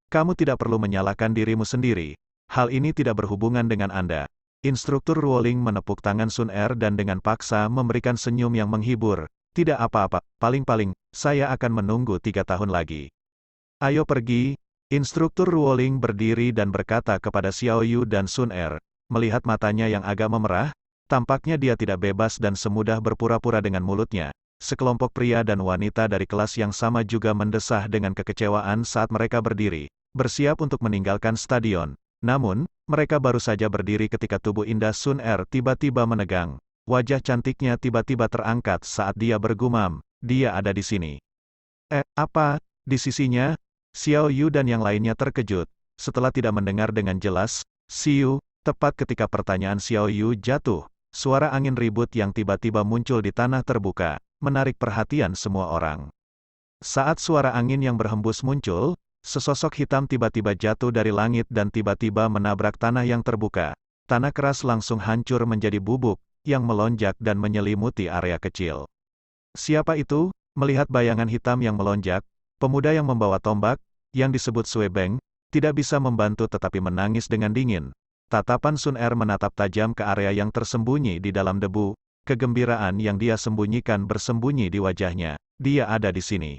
kamu tidak perlu menyalahkan dirimu sendiri. Hal ini tidak berhubungan dengan Anda." Instruktur Ruoling menepuk tangan Sun Er dan dengan paksa memberikan senyum yang menghibur. "Tidak apa-apa, paling-paling, saya akan menunggu 3 tahun lagi. Ayo pergi." Instruktur Ruoling berdiri dan berkata kepada Xiao Yu dan Sun Er. Melihat matanya yang agak memerah, tampaknya dia tidak bebas dan semudah berpura-pura dengan mulutnya. Sekelompok pria dan wanita dari kelas yang sama juga mendesah dengan kekecewaan saat mereka berdiri, bersiap untuk meninggalkan stadion. Namun, mereka baru saja berdiri ketika tubuh indah Sun Er tiba-tiba menegang. Wajah cantiknya tiba-tiba terangkat saat dia bergumam, "Dia ada di sini." Apa? Di sisinya? Xiao Yu dan yang lainnya terkejut. Setelah tidak mendengar dengan jelas, "Xiu," tepat ketika pertanyaan Xiao Yu jatuh, suara angin ribut yang tiba-tiba muncul di tanah terbuka, menarik perhatian semua orang. Saat suara angin yang berhembus muncul, sesosok hitam tiba-tiba jatuh dari langit dan tiba-tiba menabrak tanah yang terbuka. Tanah keras langsung hancur menjadi bubuk, yang melonjak dan menyelimuti area kecil. Siapa itu? Melihat bayangan hitam yang melonjak, pemuda yang membawa tombak, yang disebut Sui Beng, tidak bisa membantu tetapi menangis dengan dingin. Tatapan Sun Er menatap tajam ke area yang tersembunyi di dalam debu, kegembiraan yang dia sembunyikan bersembunyi di wajahnya. Dia ada di sini.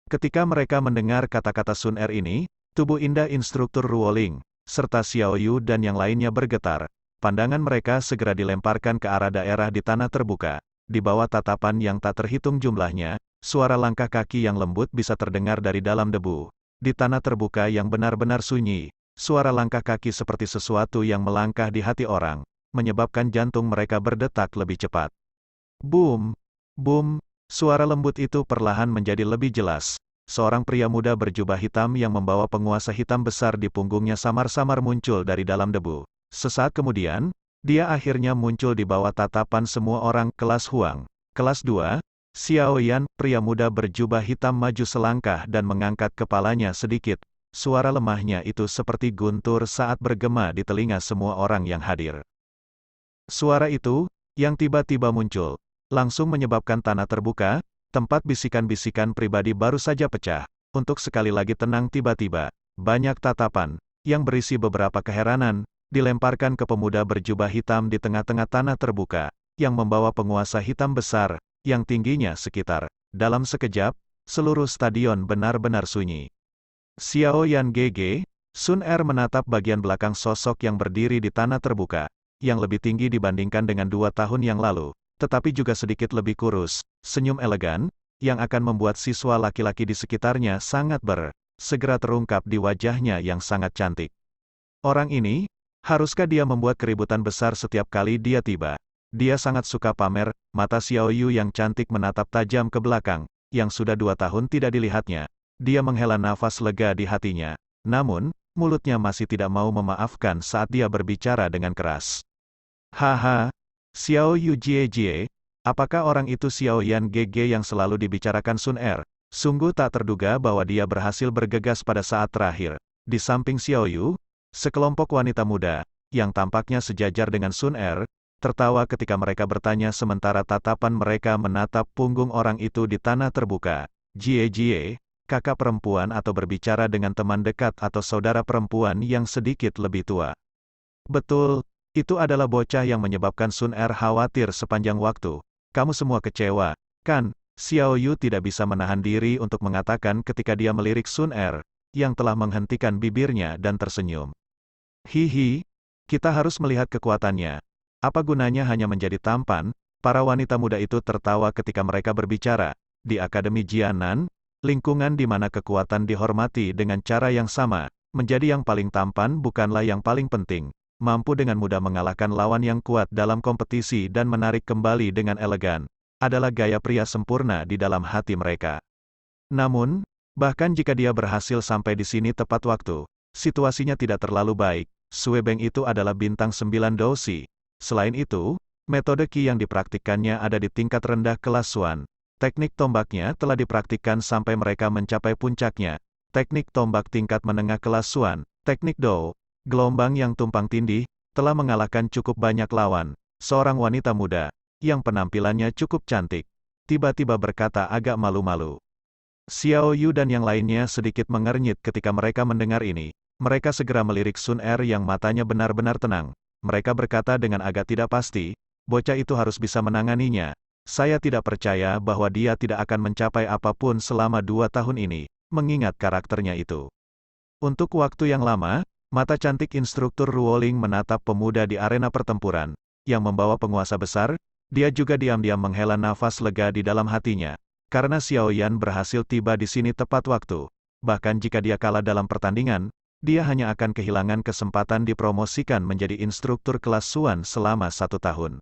Ketika mereka mendengar kata-kata Sun Er ini, tubuh indah instruktur Ruoling, serta Xiao Yu dan yang lainnya bergetar. Pandangan mereka segera dilemparkan ke arah daerah di tanah terbuka. Di bawah tatapan yang tak terhitung jumlahnya, suara langkah kaki yang lembut bisa terdengar dari dalam debu. Di tanah terbuka yang benar-benar sunyi, suara langkah kaki seperti sesuatu yang melangkah di hati orang, menyebabkan jantung mereka berdetak lebih cepat. Boom! Boom! Suara lembut itu perlahan menjadi lebih jelas. Seorang pria muda berjubah hitam yang membawa penguasa hitam besar di punggungnya samar-samar muncul dari dalam debu. Sesaat kemudian, dia akhirnya muncul di bawah tatapan semua orang kelas Huang. Kelas 2, Xiao Yan, pria muda berjubah hitam maju selangkah dan mengangkat kepalanya sedikit. Suara lemahnya itu seperti guntur saat bergema di telinga semua orang yang hadir. Suara itu, yang tiba-tiba muncul, langsung menyebabkan tanah terbuka, tempat bisikan-bisikan pribadi baru saja pecah. Untuk sekali lagi tenang tiba-tiba, banyak tatapan, yang berisi beberapa keheranan, dilemparkan ke pemuda berjubah hitam di tengah-tengah tanah terbuka, yang membawa penguasa hitam besar, yang tingginya sekitar. Dalam sekejap, seluruh stadion benar-benar sunyi. Xiao Yan GG, Sun Er menatap bagian belakang sosok yang berdiri di tanah terbuka, yang lebih tinggi dibandingkan dengan 2 tahun yang lalu, tetapi juga sedikit lebih kurus, senyum elegan, yang akan membuat siswa laki-laki di sekitarnya sangat segera terungkap di wajahnya yang sangat cantik. Orang ini, haruskah dia membuat keributan besar setiap kali dia tiba? Dia sangat suka pamer. Mata Xiao Yu yang cantik menatap tajam ke belakang, yang sudah 2 tahun tidak dilihatnya. Dia menghela nafas lega di hatinya. Namun, mulutnya masih tidak mau memaafkan saat dia berbicara dengan keras. Haha, Xiao Yu Jie, apakah orang itu Xiao Yan GG yang selalu dibicarakan Sun Er? Sungguh tak terduga bahwa dia berhasil bergegas pada saat terakhir. Di samping Xiao Yu, sekelompok wanita muda, yang tampaknya sejajar dengan Sun Er, tertawa ketika mereka bertanya sementara tatapan mereka menatap punggung orang itu di tanah terbuka. Jie, kakak perempuan atau berbicara dengan teman dekat atau saudara perempuan yang sedikit lebih tua. Betul, itu adalah bocah yang menyebabkan Sun Er khawatir sepanjang waktu. Kamu semua kecewa, kan? Xiao Yu tidak bisa menahan diri untuk mengatakan ketika dia melirik Sun Er, yang telah menghentikan bibirnya dan tersenyum. Hihi, kita harus melihat kekuatannya. Apa gunanya hanya menjadi tampan? Para wanita muda itu tertawa ketika mereka berbicara. Di Akademi Jianan, lingkungan di mana kekuatan dihormati dengan cara yang sama, menjadi yang paling tampan bukanlah yang paling penting. Mampu dengan mudah mengalahkan lawan yang kuat dalam kompetisi dan menarik kembali dengan elegan, adalah gaya pria sempurna di dalam hati mereka. Namun, bahkan jika dia berhasil sampai di sini tepat waktu, situasinya tidak terlalu baik. Sue Beng itu adalah bintang 9 Dousi. Selain itu, metode Qi yang dipraktikkannya ada di tingkat rendah kelas Xuan. Teknik tombaknya telah dipraktikkan sampai mereka mencapai puncaknya. Teknik tombak tingkat menengah kelas Xuan, teknik Dou, gelombang yang tumpang tindih, telah mengalahkan cukup banyak lawan. Seorang wanita muda, yang penampilannya cukup cantik, tiba-tiba berkata agak malu-malu. Xiao Yu dan yang lainnya sedikit mengernyit ketika mereka mendengar ini. Mereka segera melirik Sun Er yang matanya benar-benar tenang. Mereka berkata dengan agak tidak pasti, bocah itu harus bisa menanganinya. Saya tidak percaya bahwa dia tidak akan mencapai apapun selama 2 tahun ini, mengingat karakternya itu. Untuk waktu yang lama, mata cantik instruktur Ruoling menatap pemuda di arena pertempuran, yang membawa penguasa besar. Dia juga diam-diam menghela nafas lega di dalam hatinya. Karena Xiao Yan berhasil tiba di sini tepat waktu. Bahkan jika dia kalah dalam pertandingan, dia hanya akan kehilangan kesempatan dipromosikan menjadi instruktur kelas Xuan selama 1 tahun.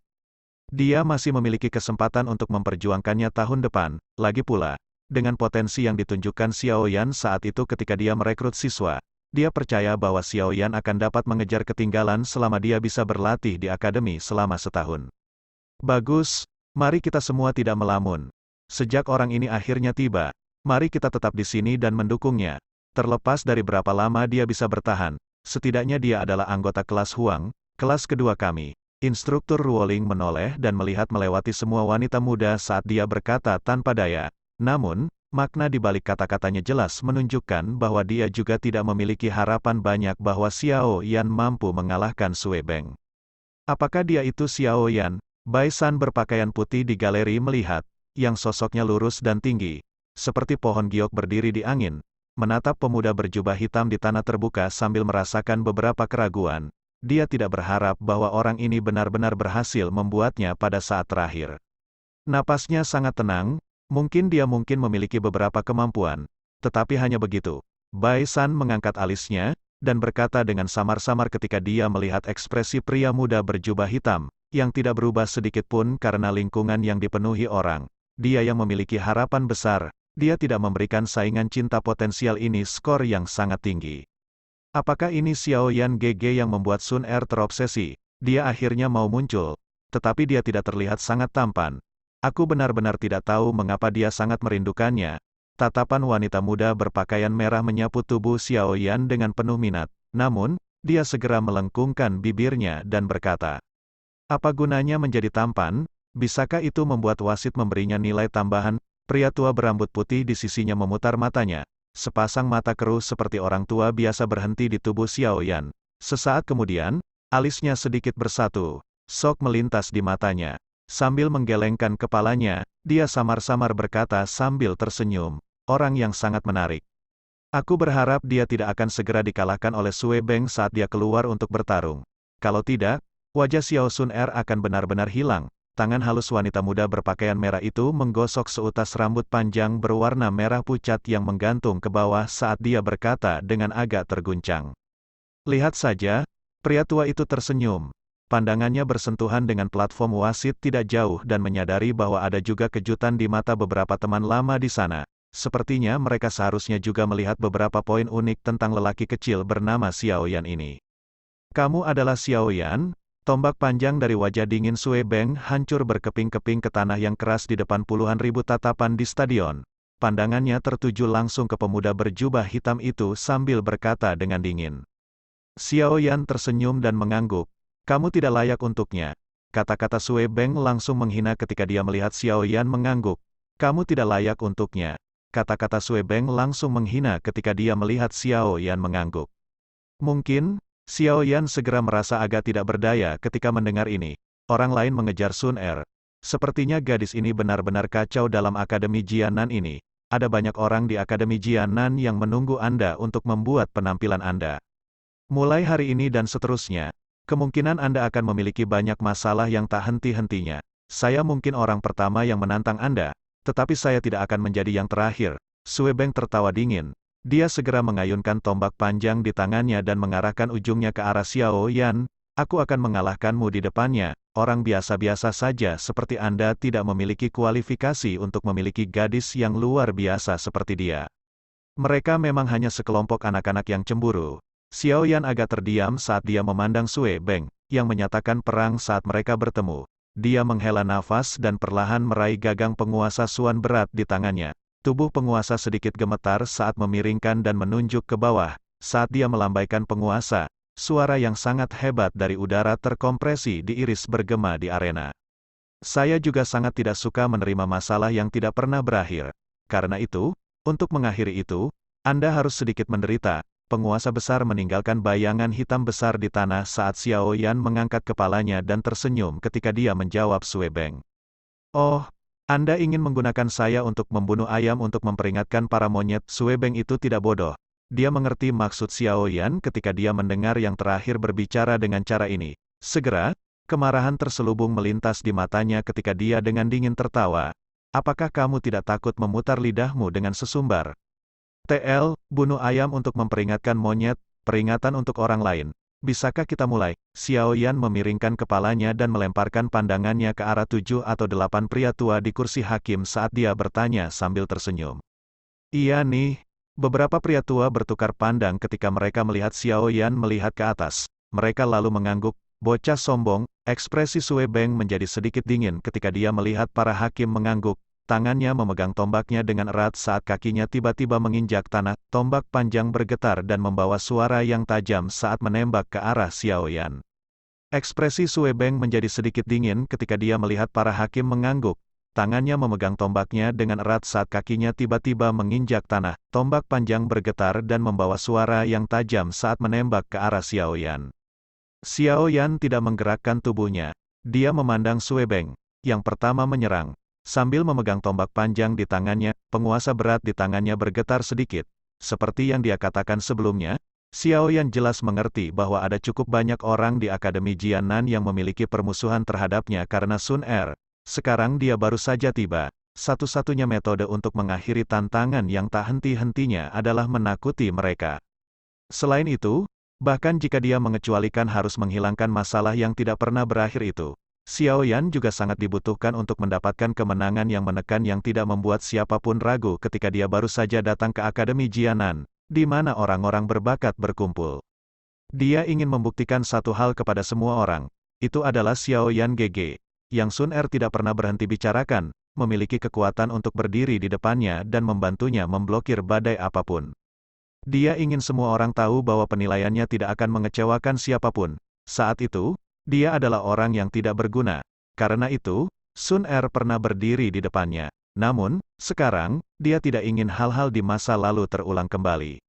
Dia masih memiliki kesempatan untuk memperjuangkannya tahun depan. Lagi pula, dengan potensi yang ditunjukkan Xiao Yan saat itu ketika dia merekrut siswa, dia percaya bahwa Xiao Yan akan dapat mengejar ketinggalan selama dia bisa berlatih di akademi selama setahun. Bagus, mari kita semua tidak melamun. Sejak orang ini akhirnya tiba, mari kita tetap di sini dan mendukungnya. Terlepas dari berapa lama dia bisa bertahan, setidaknya dia adalah anggota kelas Huang, kelas kedua kami. Instruktur Ruoling menoleh dan melihat melewati semua wanita muda saat dia berkata tanpa daya. Namun, Makna di balik kata-katanya jelas menunjukkan bahwa dia juga tidak memiliki harapan banyak bahwa Xiao Yan mampu mengalahkan Sui Beng. Apakah dia itu Xiao Yan? Bai San berpakaian putih di galeri melihat, yang sosoknya lurus dan tinggi, seperti pohon giok berdiri di angin, menatap pemuda berjubah hitam di tanah terbuka sambil merasakan beberapa keraguan. Dia tidak berharap bahwa orang ini benar-benar berhasil membuatnya pada saat terakhir. Napasnya sangat tenang, mungkin dia memiliki beberapa kemampuan, tetapi hanya begitu. Bai San mengangkat alisnya, dan berkata dengan samar-samar ketika dia melihat ekspresi pria muda berjubah hitam, yang tidak berubah sedikit pun karena lingkungan yang dipenuhi orang. Dia yang memiliki harapan besar, dia tidak memberikan saingan cinta potensial ini skor yang sangat tinggi. Apakah ini Xiao Yan GG yang membuat Sun Er terobsesi? Dia akhirnya mau muncul, tetapi dia tidak terlihat sangat tampan. Aku benar-benar tidak tahu mengapa dia sangat merindukannya. Tatapan wanita muda berpakaian merah menyapu tubuh Xiao Yan dengan penuh minat. Namun, dia segera melengkungkan bibirnya dan berkata, "Apa gunanya menjadi tampan? Bisakah itu membuat wasit memberinya nilai tambahan?" Pria tua berambut putih di sisinya memutar matanya. Sepasang mata keruh seperti orang tua biasa berhenti di tubuh Xiao Yan. Sesaat kemudian, alisnya sedikit bersatu. Sok melintas di matanya. Sambil menggelengkan kepalanya, dia samar-samar berkata sambil tersenyum, "Orang yang sangat menarik. Aku berharap dia tidak akan segera dikalahkan oleh Sui Beng saat dia keluar untuk bertarung. Kalau tidak, wajah Xiao Sun Er akan benar-benar hilang." Tangan halus wanita muda berpakaian merah itu menggosok seutas rambut panjang berwarna merah pucat yang menggantung ke bawah saat dia berkata dengan agak terguncang. "Lihat saja." Pria tua itu tersenyum. Pandangannya bersentuhan dengan platform wasit tidak jauh dan menyadari bahwa ada juga kejutan di mata beberapa teman lama di sana. Sepertinya mereka seharusnya juga melihat beberapa poin unik tentang lelaki kecil bernama Xiao Yan ini. "Kamu adalah Xiao Yan?" Tombak panjang dari wajah dingin Sui Beng hancur berkeping-keping ke tanah yang keras di depan puluhan ribu tatapan di stadion. Pandangannya tertuju langsung ke pemuda berjubah hitam itu sambil berkata dengan dingin. Xiao Yan tersenyum dan mengangguk. "Kamu tidak layak untuknya." Kata-kata Sui Beng langsung menghina ketika dia melihat Xiao Yan mengangguk. "Kamu tidak layak untuknya." Kata-kata Sui Beng langsung menghina ketika dia melihat Xiao Yan mengangguk. Mungkin, Xiao Yan segera merasa agak tidak berdaya ketika mendengar ini. Orang lain mengejar Sun Er. Sepertinya gadis ini benar-benar kacau dalam Akademi Jianan ini. Ada banyak orang di Akademi Jianan yang menunggu Anda untuk membuat penampilan Anda. Mulai hari ini dan seterusnya, kemungkinan Anda akan memiliki banyak masalah yang tak henti-hentinya. Saya mungkin orang pertama yang menantang Anda, tetapi saya tidak akan menjadi yang terakhir. Sui Beng tertawa dingin. Dia segera mengayunkan tombak panjang di tangannya dan mengarahkan ujungnya ke arah Xiao Yan. "Aku akan mengalahkanmu di depannya. Orang biasa-biasa saja seperti Anda tidak memiliki kualifikasi untuk memiliki gadis yang luar biasa seperti dia." Mereka memang hanya sekelompok anak-anak yang cemburu. Xiao Yan agak terdiam saat dia memandang Sui Beng, yang menyatakan perang saat mereka bertemu. Dia menghela nafas dan perlahan meraih gagang penguasa Suan berat di tangannya. Tubuh penguasa sedikit gemetar saat memiringkan dan menunjuk ke bawah. Saat dia melambaikan penguasa, suara yang sangat hebat dari udara terkompresi diiris bergema di arena. "Saya juga sangat tidak suka menerima masalah yang tidak pernah berakhir. Karena itu, untuk mengakhiri itu, Anda harus sedikit menderita." Penguasa besar meninggalkan bayangan hitam besar di tanah saat Xiao Yan mengangkat kepalanya dan tersenyum ketika dia menjawab Sui Beng. "Oh, Anda ingin menggunakan saya untuk membunuh ayam untuk memperingatkan para monyet." Sui Beng itu tidak bodoh. Dia mengerti maksud Xiao Yan ketika dia mendengar yang terakhir berbicara dengan cara ini. Segera, kemarahan terselubung melintas di matanya ketika dia dengan dingin tertawa. "Apakah kamu tidak takut memutar lidahmu dengan sesumbar? TL, bunuh ayam untuk memperingatkan monyet, peringatan untuk orang lain. Bisakah kita mulai?" Xiao Yan memiringkan kepalanya dan melemparkan pandangannya ke arah 7 atau 8 pria tua di kursi hakim saat dia bertanya sambil tersenyum. "Iya nih." Beberapa pria tua bertukar pandang ketika mereka melihat Xiao Yan melihat ke atas. Mereka lalu mengangguk. "Bocah sombong." Ekspresi Sui Beng menjadi sedikit dingin ketika dia melihat para hakim mengangguk. Tangannya memegang tombaknya dengan erat saat kakinya tiba-tiba menginjak tanah. Tombak panjang bergetar dan membawa suara yang tajam saat menembak ke arah Xiao Yan. Ekspresi Sui Beng menjadi sedikit dingin ketika dia melihat para hakim mengangguk. tangannya memegang tombaknya dengan erat saat kakinya tiba-tiba menginjak tanah. Tombak panjang bergetar dan membawa suara yang tajam saat menembak ke arah Xiao Yan. Xiao Yan tidak menggerakkan tubuhnya. Dia memandang Sue Beng, yang pertama menyerang. Sambil memegang tombak panjang di tangannya, penguasa berat di tangannya bergetar sedikit. Seperti yang dia katakan sebelumnya, Xiao Yan jelas mengerti bahwa ada cukup banyak orang di Akademi Jianan yang memiliki permusuhan terhadapnya karena Sun Er. Sekarang dia baru saja tiba. Satu-satunya metode untuk mengakhiri tantangan yang tak henti-hentinya adalah menakuti mereka. Selain itu, bahkan jika dia mengecualikan harus menghilangkan masalah yang tidak pernah berakhir itu, Xiao Yan juga sangat dibutuhkan untuk mendapatkan kemenangan yang menekan yang tidak membuat siapapun ragu ketika dia baru saja datang ke Akademi Jianan, di mana orang-orang berbakat berkumpul. Dia ingin membuktikan satu hal kepada semua orang, itu adalah Xiao Yan GG, yang Sun Er tidak pernah berhenti bicarakan, memiliki kekuatan untuk berdiri di depannya dan membantunya memblokir badai apapun. Dia ingin semua orang tahu bahwa penilaiannya tidak akan mengecewakan siapapun. Saat itu, dia adalah orang yang tidak berguna. Karena itu, Sun Er pernah berdiri di depannya. Namun, sekarang, dia tidak ingin hal-hal di masa lalu terulang kembali.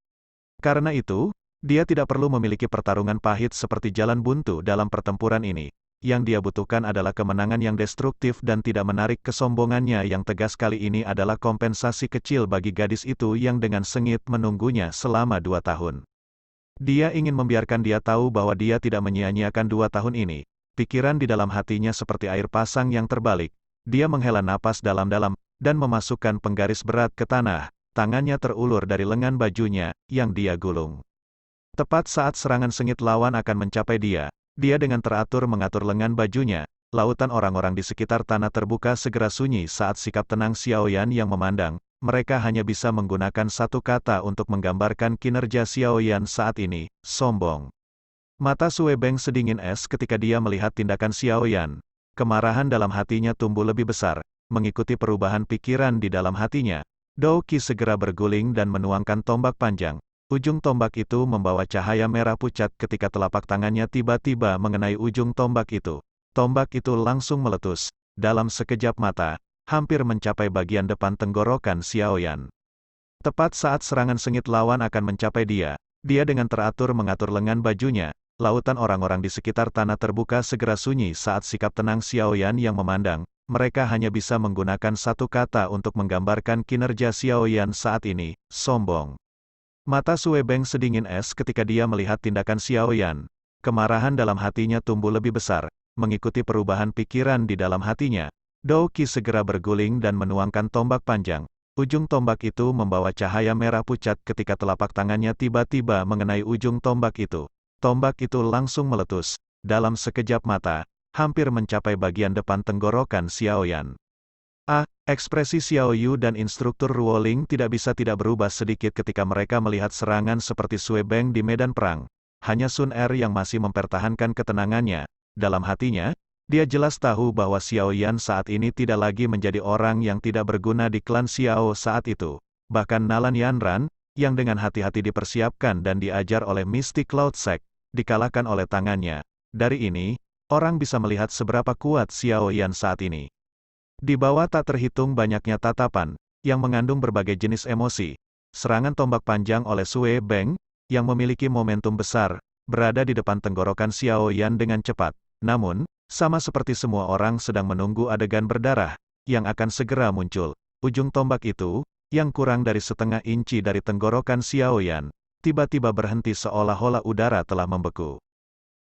Karena itu, dia tidak perlu memiliki pertarungan pahit seperti jalan buntu dalam pertempuran ini. Yang dia butuhkan adalah kemenangan yang destruktif dan tidak menarik. Kesombongannya yang tegas kali ini adalah kompensasi kecil bagi gadis itu yang dengan sengit menunggunya selama 2 tahun. Dia ingin membiarkan dia tahu bahwa dia tidak menyia-nyiakan 2 tahun ini. Pikiran di dalam hatinya seperti air pasang yang terbalik. Dia menghela napas dalam-dalam, dan memasukkan penggaris berat ke tanah. Tangannya terulur dari lengan bajunya, yang dia gulung. Tepat saat serangan sengit lawan akan mencapai dia, dia dengan teratur mengatur lengan bajunya. Lautan orang-orang di sekitar tanah terbuka segera sunyi saat sikap tenang Xiao Yan yang memandang. Mereka hanya bisa menggunakan satu kata untuk menggambarkan kinerja Xiao Yan saat ini, sombong. Mata Sue Beng sedingin es ketika dia melihat tindakan Xiao Yan. Kemarahan dalam hatinya tumbuh lebih besar, mengikuti perubahan pikiran di dalam hatinya. Dou Qi segera berguling dan menuangkan tombak panjang. Ujung tombak itu membawa cahaya merah pucat ketika telapak tangannya tiba-tiba mengenai ujung tombak itu. Tombak itu langsung meletus. Dalam sekejap mata, hampir mencapai bagian depan tenggorokan Xiao Yan. Tepat saat serangan sengit lawan akan mencapai dia, dia dengan teratur mengatur lengan bajunya. Lautan orang-orang di sekitar tanah terbuka segera sunyi saat sikap tenang Xiao Yan yang memandang. Mereka hanya bisa menggunakan satu kata untuk menggambarkan kinerja Xiao Yan saat ini, sombong. Mata Sue Beng sedingin es ketika dia melihat tindakan Xiao Yan. Kemarahan dalam hatinya tumbuh lebih besar, mengikuti perubahan pikiran di dalam hatinya. Dou Qi segera berguling dan menuangkan tombak panjang. Ujung tombak itu membawa cahaya merah pucat ketika telapak tangannya tiba-tiba mengenai ujung tombak itu. Tombak itu langsung meletus. Dalam sekejap mata, hampir mencapai bagian depan tenggorokan Xiao Yan. Ekspresi Xiao Yu dan instruktur Ruoling tidak bisa tidak berubah sedikit ketika mereka melihat serangan seperti Sue Beng di medan perang. Hanya Sun Er yang masih mempertahankan ketenangannya. Dalam hatinya, dia jelas tahu bahwa Xiao Yan saat ini tidak lagi menjadi orang yang tidak berguna di klan Xiao saat itu. Bahkan Nalan Yanran, yang dengan hati-hati dipersiapkan dan diajar oleh Mystic Cloud Sect, dikalahkan oleh tangannya. Dari ini, orang bisa melihat seberapa kuat Xiao Yan saat ini. Di bawah tak terhitung banyaknya tatapan, yang mengandung berbagai jenis emosi. Serangan tombak panjang oleh Sue Beng, yang memiliki momentum besar, berada di depan tenggorokan Xiao Yan dengan cepat. Namun, sama seperti semua orang sedang menunggu adegan berdarah, yang akan segera muncul. Ujung tombak itu, yang kurang dari setengah inci dari tenggorokan Xiao Yan, tiba-tiba berhenti seolah-olah udara telah membeku.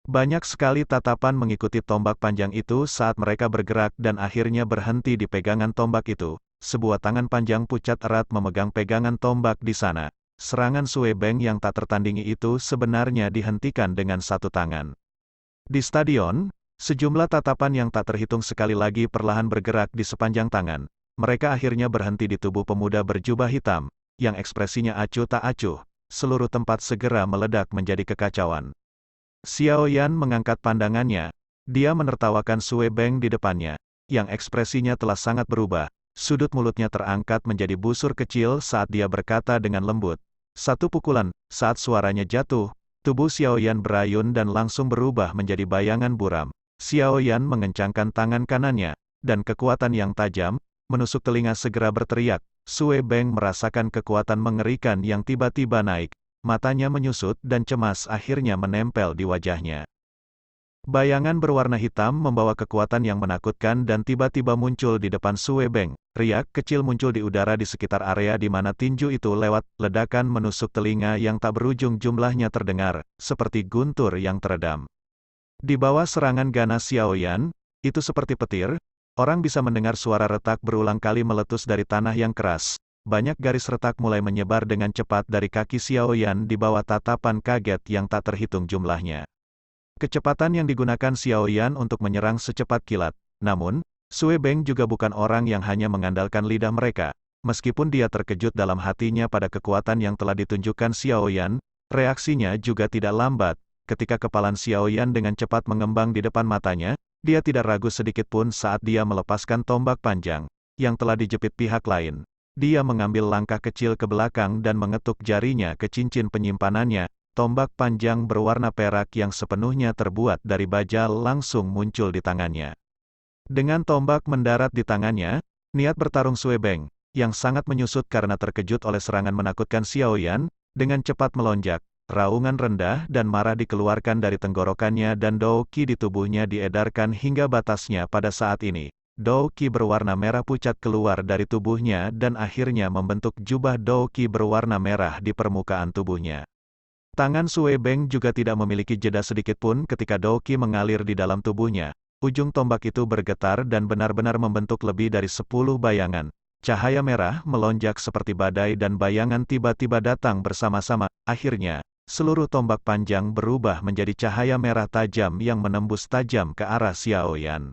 Banyak sekali tatapan mengikuti tombak panjang itu saat mereka bergerak dan akhirnya berhenti di pegangan tombak itu. Sebuah tangan panjang pucat erat memegang pegangan tombak di sana. Serangan Sue Beng yang tak tertandingi itu sebenarnya dihentikan dengan satu tangan. Di stadion, sejumlah tatapan yang tak terhitung sekali lagi perlahan bergerak di sepanjang tangan. Mereka akhirnya berhenti di tubuh pemuda berjubah hitam, yang ekspresinya acuh tak acuh. Seluruh tempat segera meledak menjadi kekacauan. Xiao Yan mengangkat pandangannya. Dia menertawakan Sue Beng di depannya, yang ekspresinya telah sangat berubah. Sudut mulutnya terangkat menjadi busur kecil saat dia berkata dengan lembut. Satu pukulan, saat suaranya jatuh, tubuh Xiao Yan berayun dan langsung berubah menjadi bayangan buram. Xiao Yan mengencangkan tangan kanannya, dan kekuatan yang tajam, menusuk telinga segera berteriak. Sue Beng merasakan kekuatan mengerikan yang tiba-tiba naik, matanya menyusut dan cemas akhirnya menempel di wajahnya. Bayangan berwarna hitam membawa kekuatan yang menakutkan dan tiba-tiba muncul di depan Sue Beng. Riak kecil muncul di udara di sekitar area di mana tinju itu lewat, ledakan menusuk telinga yang tak berujung jumlahnya terdengar, seperti guntur yang teredam. Di bawah serangan ganas Xiaoyan, itu seperti petir, orang bisa mendengar suara retak berulang kali meletus dari tanah yang keras. Banyak garis retak mulai menyebar dengan cepat dari kaki Xiaoyan di bawah tatapan kaget yang tak terhitung jumlahnya. Kecepatan yang digunakan Xiaoyan untuk menyerang secepat kilat. Namun, Sue Beng juga bukan orang yang hanya mengandalkan lidah mereka. Meskipun dia terkejut dalam hatinya pada kekuatan yang telah ditunjukkan Xiaoyan, reaksinya juga tidak lambat. Ketika kepalan Xiaoyan dengan cepat mengembang di depan matanya, dia tidak ragu sedikit pun saat dia melepaskan tombak panjang yang telah dijepit pihak lain. Dia mengambil langkah kecil ke belakang dan mengetuk jarinya ke cincin penyimpanannya. Tombak panjang berwarna perak yang sepenuhnya terbuat dari baja langsung muncul di tangannya. Dengan tombak mendarat di tangannya, niat bertarung Sue Beng, yang sangat menyusut karena terkejut oleh serangan menakutkan Xiaoyan, dengan cepat melonjak. Raungan rendah dan marah dikeluarkan dari tenggorokannya dan Dou Qi di tubuhnya diedarkan hingga batasnya pada saat ini. Dou Qi berwarna merah pucat keluar dari tubuhnya dan akhirnya membentuk jubah Dou Qi berwarna merah di permukaan tubuhnya. Tangan Sue Beng juga tidak memiliki jeda sedikit pun ketika Dou Qi mengalir di dalam tubuhnya. Ujung tombak itu bergetar dan benar-benar membentuk lebih dari 10 bayangan. Cahaya merah melonjak seperti badai dan bayangan tiba-tiba datang bersama-sama. Akhirnya, seluruh tombak panjang berubah menjadi cahaya merah tajam yang menembus tajam ke arah Xiaoyan.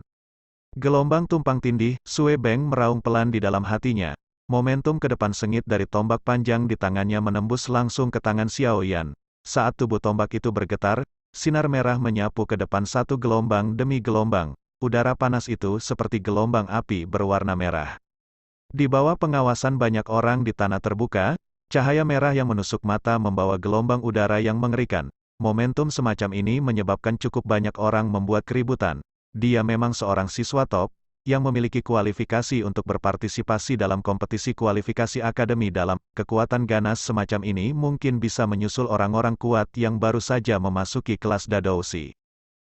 Gelombang tumpang tindih, Sue Beng meraung pelan di dalam hatinya. Momentum ke depan sengit dari tombak panjang di tangannya menembus langsung ke tangan Xiaoyan. Saat tubuh tombak itu bergetar, sinar merah menyapu ke depan satu gelombang demi gelombang. Udara panas itu seperti gelombang api berwarna merah. Di bawah pengawasan banyak orang di tanah terbuka, cahaya merah yang menusuk mata membawa gelombang udara yang mengerikan. Momentum semacam ini menyebabkan cukup banyak orang membuat keributan. Dia memang seorang siswa top, yang memiliki kualifikasi untuk berpartisipasi dalam kompetisi kualifikasi akademi dalam kekuatan ganas semacam ini mungkin bisa menyusul orang-orang kuat yang baru saja memasuki kelas Dadoushi.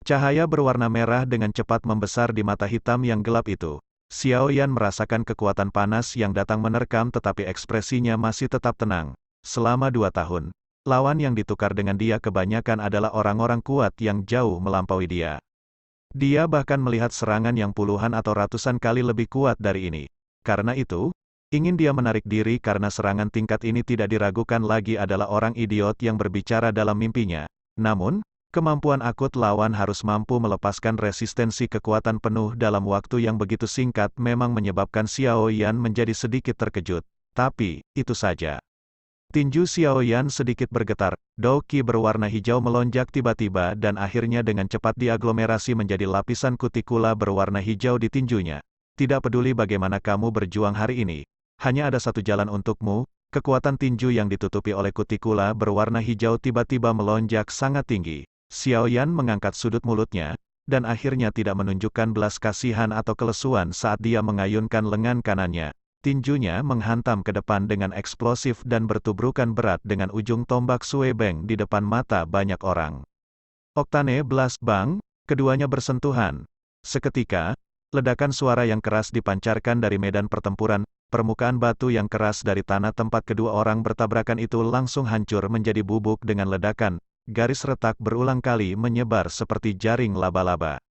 Cahaya berwarna merah dengan cepat membesar di mata hitam yang gelap itu. Xiaoyan merasakan kekuatan panas yang datang menerkam tetapi ekspresinya masih tetap tenang. Selama 2 tahun, lawan yang ditukar dengan dia kebanyakan adalah orang-orang kuat yang jauh melampaui dia. Dia bahkan melihat serangan yang puluhan atau ratusan kali lebih kuat dari ini. Karena itu, ingin dia menarik diri karena serangan tingkat ini tidak diragukan lagi adalah orang idiot yang berbicara dalam mimpinya. Namun, kemampuan akut lawan harus mampu melepaskan resistensi kekuatan penuh dalam waktu yang begitu singkat memang menyebabkan Xiaoyan menjadi sedikit terkejut. Tapi, itu saja. Tinju Xiaoyan sedikit bergetar, Dou Qi berwarna hijau melonjak tiba-tiba dan akhirnya dengan cepat diaglomerasi menjadi lapisan kutikula berwarna hijau di tinjunya. Tidak peduli bagaimana kamu berjuang hari ini, hanya ada satu jalan untukmu, kekuatan tinju yang ditutupi oleh kutikula berwarna hijau tiba-tiba melonjak sangat tinggi. Xiaoyan mengangkat sudut mulutnya, dan akhirnya tidak menunjukkan belas kasihan atau kelesuan saat dia mengayunkan lengan kanannya. Tinjunya menghantam ke depan dengan eksplosif dan bertubrukan berat dengan ujung tombak Sue Beng di depan mata banyak orang. Oktane Blast Bang, keduanya bersentuhan. Seketika, ledakan suara yang keras dipancarkan dari medan pertempuran, permukaan batu yang keras dari tanah tempat kedua orang bertabrakan itu langsung hancur menjadi bubuk dengan ledakan, garis retak berulang kali menyebar seperti jaring laba-laba.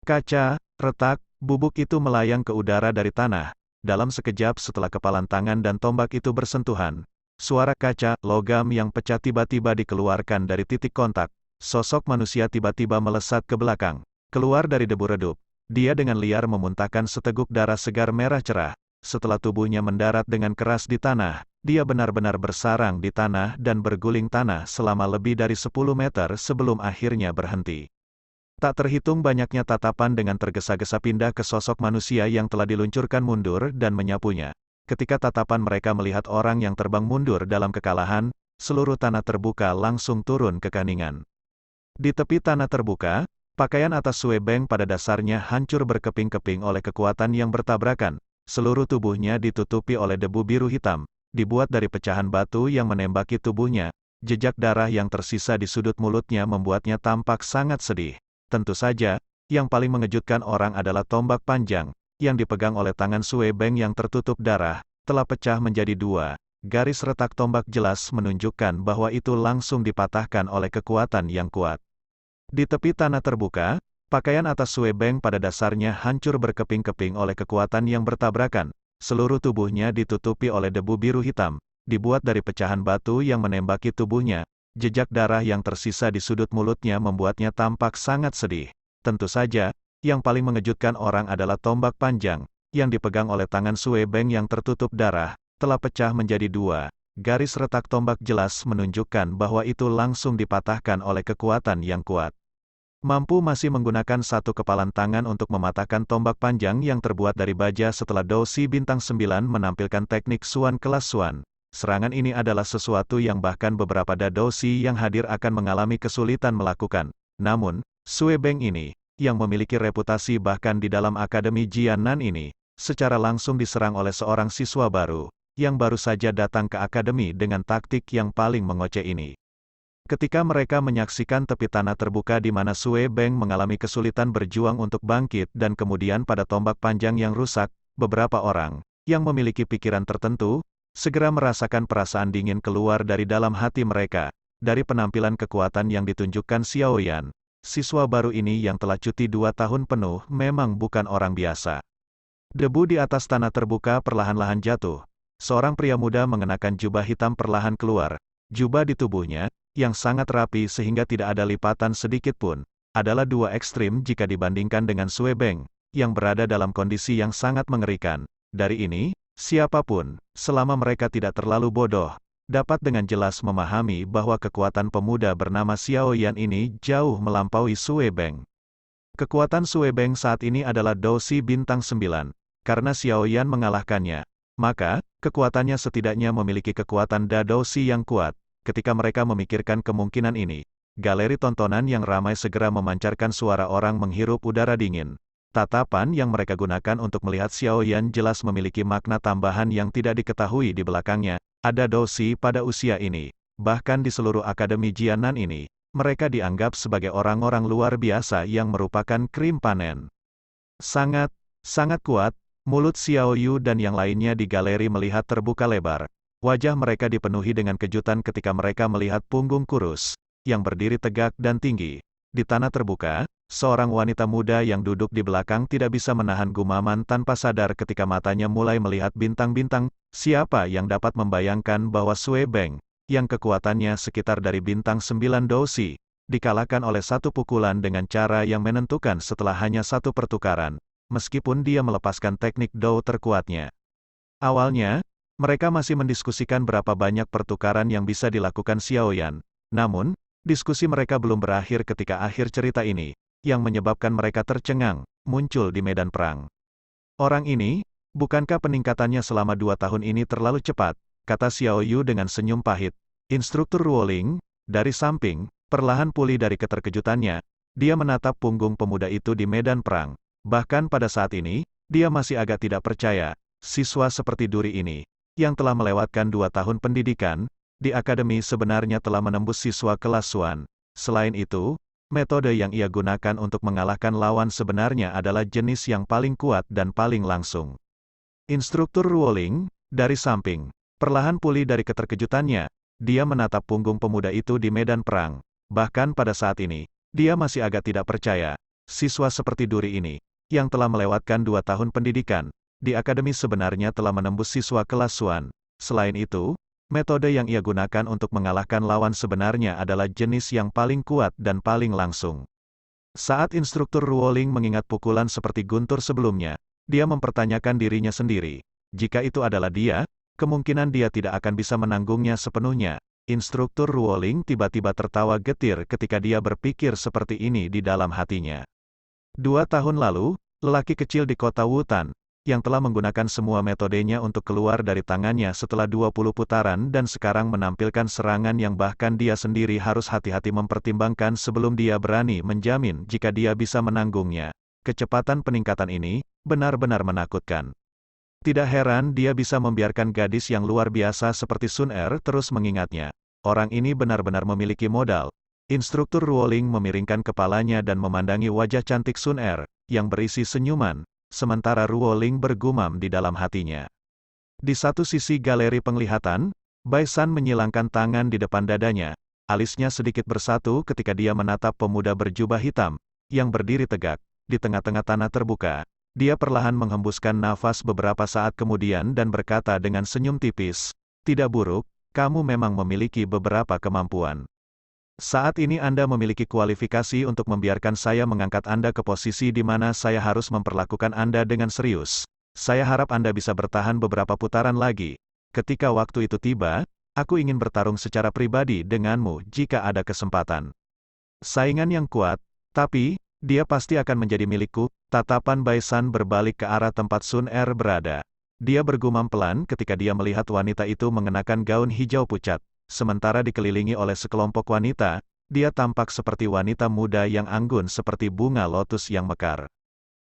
Kaca, retak, bubuk itu melayang ke udara dari tanah. Dalam sekejap setelah kepalan tangan dan tombak itu bersentuhan, suara kaca, logam yang pecah tiba-tiba dikeluarkan dari titik kontak. Sosok manusia tiba-tiba melesat ke belakang, keluar dari debu redup. Dia dengan liar memuntahkan seteguk darah segar merah cerah. Setelah tubuhnya mendarat dengan keras di tanah, dia benar-benar bersarang di tanah dan berguling tanah selama lebih dari 10 meter sebelum akhirnya berhenti. Tak terhitung banyaknya tatapan dengan tergesa-gesa pindah ke sosok manusia yang telah diluncurkan mundur dan menyapunya. Ketika tatapan mereka melihat orang yang terbang mundur dalam kekalahan, seluruh tanah terbuka langsung turun ke keheningan. Di tepi tanah terbuka, pakaian atas Sue Beng pada dasarnya hancur berkeping-keping oleh kekuatan yang bertabrakan. Seluruh tubuhnya ditutupi oleh debu biru hitam, dibuat dari pecahan batu yang menembaki tubuhnya. Jejak darah yang tersisa di sudut mulutnya membuatnya tampak sangat sedih. Tentu saja, yang paling mengejutkan orang adalah tombak panjang, yang dipegang oleh tangan Sue Beng yang tertutup darah, telah pecah menjadi dua. Garis retak tombak jelas menunjukkan bahwa itu langsung dipatahkan oleh kekuatan yang kuat. Di tepi tanah terbuka, pakaian atas Sue Beng pada dasarnya hancur berkeping-keping oleh kekuatan yang bertabrakan. Seluruh tubuhnya ditutupi oleh debu biru hitam, dibuat dari pecahan batu yang menembaki tubuhnya. Jejak darah yang tersisa di sudut mulutnya membuatnya tampak sangat sedih. Tentu saja, yang paling mengejutkan orang adalah tombak panjang, yang dipegang oleh tangan Sue Beng yang tertutup darah, telah pecah menjadi dua. Garis retak tombak jelas menunjukkan bahwa itu langsung dipatahkan oleh kekuatan yang kuat. Mampu masih menggunakan satu kepalan tangan untuk mematahkan tombak panjang yang terbuat dari baja setelah Dosi Bintang 9 menampilkan teknik Suan kelas Suan. Serangan ini adalah sesuatu yang bahkan beberapa Dadosi yang hadir akan mengalami kesulitan melakukan. Namun, Sue Beng ini, yang memiliki reputasi bahkan di dalam Akademi Jianan ini, secara langsung diserang oleh seorang siswa baru, yang baru saja datang ke akademi dengan taktik yang paling mengoceh ini. Ketika mereka menyaksikan tepi tanah terbuka di mana Sue Beng mengalami kesulitan berjuang untuk bangkit dan kemudian pada tombak panjang yang rusak, beberapa orang, yang memiliki pikiran tertentu, segera merasakan perasaan dingin keluar dari dalam hati mereka, dari penampilan kekuatan yang ditunjukkan Xiaoyan. Siswa baru ini yang telah cuti 2 tahun penuh memang bukan orang biasa. Debu di atas tanah terbuka perlahan-lahan jatuh. Seorang pria muda mengenakan jubah hitam perlahan keluar. Jubah di tubuhnya, yang sangat rapi sehingga tidak ada lipatan sedikit pun, adalah dua ekstrim jika dibandingkan dengan Sue Beng, yang berada dalam kondisi yang sangat mengerikan. Dari ini, siapapun, selama mereka tidak terlalu bodoh, dapat dengan jelas memahami bahwa kekuatan pemuda bernama Xiaoyan ini jauh melampaui Sue Beng. Kekuatan Sue Beng saat ini adalah Dosi Bintang 9. Karena Xiaoyan mengalahkannya, maka, kekuatannya setidaknya memiliki kekuatan Dadosi yang kuat. Ketika mereka memikirkan kemungkinan ini, galeri tontonan yang ramai segera memancarkan suara orang menghirup udara dingin. Tatapan yang mereka gunakan untuk melihat Xiaoyan jelas memiliki makna tambahan yang tidak diketahui di belakangnya. Ada Dosi pada usia ini. Bahkan di seluruh Akademi Jianan ini, mereka dianggap sebagai orang-orang luar biasa yang merupakan krim panen. Sangat kuat. Mulut Xiao Yu dan yang lainnya di galeri melihat terbuka lebar. Wajah mereka dipenuhi dengan kejutan ketika mereka melihat punggung kurus, yang berdiri tegak dan tinggi. Di tanah terbuka, seorang wanita muda yang duduk di belakang tidak bisa menahan gumaman tanpa sadar ketika matanya mulai melihat bintang-bintang. Siapa yang dapat membayangkan bahwa Sue Beng, yang kekuatannya sekitar dari bintang 9 Dosi, dikalahkan oleh satu pukulan dengan cara yang menentukan setelah hanya satu pertukaran. Meskipun dia melepaskan teknik Dou terkuatnya. Awalnya, mereka masih mendiskusikan berapa banyak pertukaran yang bisa dilakukan Xiaoyan. Namun, diskusi mereka belum berakhir ketika akhir cerita ini, yang menyebabkan mereka tercengang, muncul di medan perang. Orang ini, bukankah peningkatannya selama 2 tahun ini terlalu cepat, kata Xiao Yu dengan senyum pahit. Instruktur Ruoling, dari samping, perlahan pulih dari keterkejutannya, dia menatap punggung pemuda itu di medan perang. Bahkan pada saat ini, dia masih agak tidak percaya, siswa seperti Duri ini, yang telah melewatkan 2 tahun pendidikan, di akademi sebenarnya telah menembus siswa kelas Suan. Selain itu, metode yang ia gunakan untuk mengalahkan lawan sebenarnya adalah jenis yang paling kuat dan paling langsung. Instruktur Ruoling, dari samping, perlahan pulih dari keterkejutannya, dia menatap punggung pemuda itu di medan perang. Bahkan pada saat ini, dia masih agak tidak percaya, siswa seperti Duri ini, yang telah melewatkan 2 tahun pendidikan, di akademi sebenarnya telah menembus siswa kelas Suan. Selain itu, metode yang ia gunakan untuk mengalahkan lawan sebenarnya adalah jenis yang paling kuat dan paling langsung. Saat instruktur Ruoling mengingat pukulan seperti guntur sebelumnya, dia mempertanyakan dirinya sendiri. Jika itu adalah dia, kemungkinan dia tidak akan bisa menanggungnya sepenuhnya. Instruktur Ruoling tiba-tiba tertawa getir ketika dia berpikir seperti ini di dalam hatinya. 2 tahun lalu, lelaki kecil di kota Wutan, yang telah menggunakan semua metodenya untuk keluar dari tangannya setelah 20 putaran dan sekarang menampilkan serangan yang bahkan dia sendiri harus hati-hati mempertimbangkan sebelum dia berani menjamin jika dia bisa menanggungnya. Kecepatan peningkatan ini, benar-benar menakutkan. Tidak heran dia bisa membiarkan gadis yang luar biasa seperti Sun Er terus mengingatnya. Orang ini benar-benar memiliki modal. Instruktur Ruoling memiringkan kepalanya dan memandangi wajah cantik Sun Er, yang berisi senyuman, sementara Ruoling bergumam di dalam hatinya. Di satu sisi galeri penglihatan, Bai San menyilangkan tangan di depan dadanya. Alisnya sedikit bersatu ketika dia menatap pemuda berjubah hitam, yang berdiri tegak, di tengah-tengah tanah terbuka. Dia perlahan menghembuskan nafas beberapa saat kemudian dan berkata dengan senyum tipis, "Tidak buruk, kamu memang memiliki beberapa kemampuan. Saat ini Anda memiliki kualifikasi untuk membiarkan saya mengangkat Anda ke posisi di mana saya harus memperlakukan Anda dengan serius. Saya harap Anda bisa bertahan beberapa putaran lagi. Ketika waktu itu tiba, aku ingin bertarung secara pribadi denganmu jika ada kesempatan. Saingan yang kuat, tapi dia pasti akan menjadi milikku." Tatapan Bai San berbalik ke arah tempat Sun Er berada. Dia bergumam pelan ketika dia melihat wanita itu mengenakan gaun hijau pucat. Sementara dikelilingi oleh sekelompok wanita, dia tampak seperti wanita muda yang anggun seperti bunga lotus yang mekar.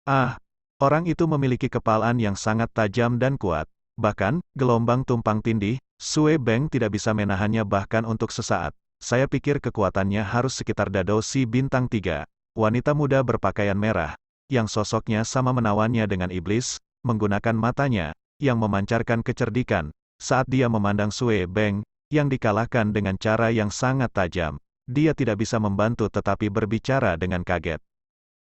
Ah, orang itu memiliki kepalan yang sangat tajam dan kuat. Bahkan, gelombang tumpang tindih, Sue Beng tidak bisa menahannya bahkan untuk sesaat. Saya pikir kekuatannya harus sekitar Dado Si Bintang 3. Wanita muda berpakaian merah, yang sosoknya sama menawannya dengan iblis, menggunakan matanya, yang memancarkan kecerdikan, saat dia memandang Sue Beng, yang dikalahkan dengan cara yang sangat tajam. Dia tidak bisa membantu tetapi berbicara dengan kaget.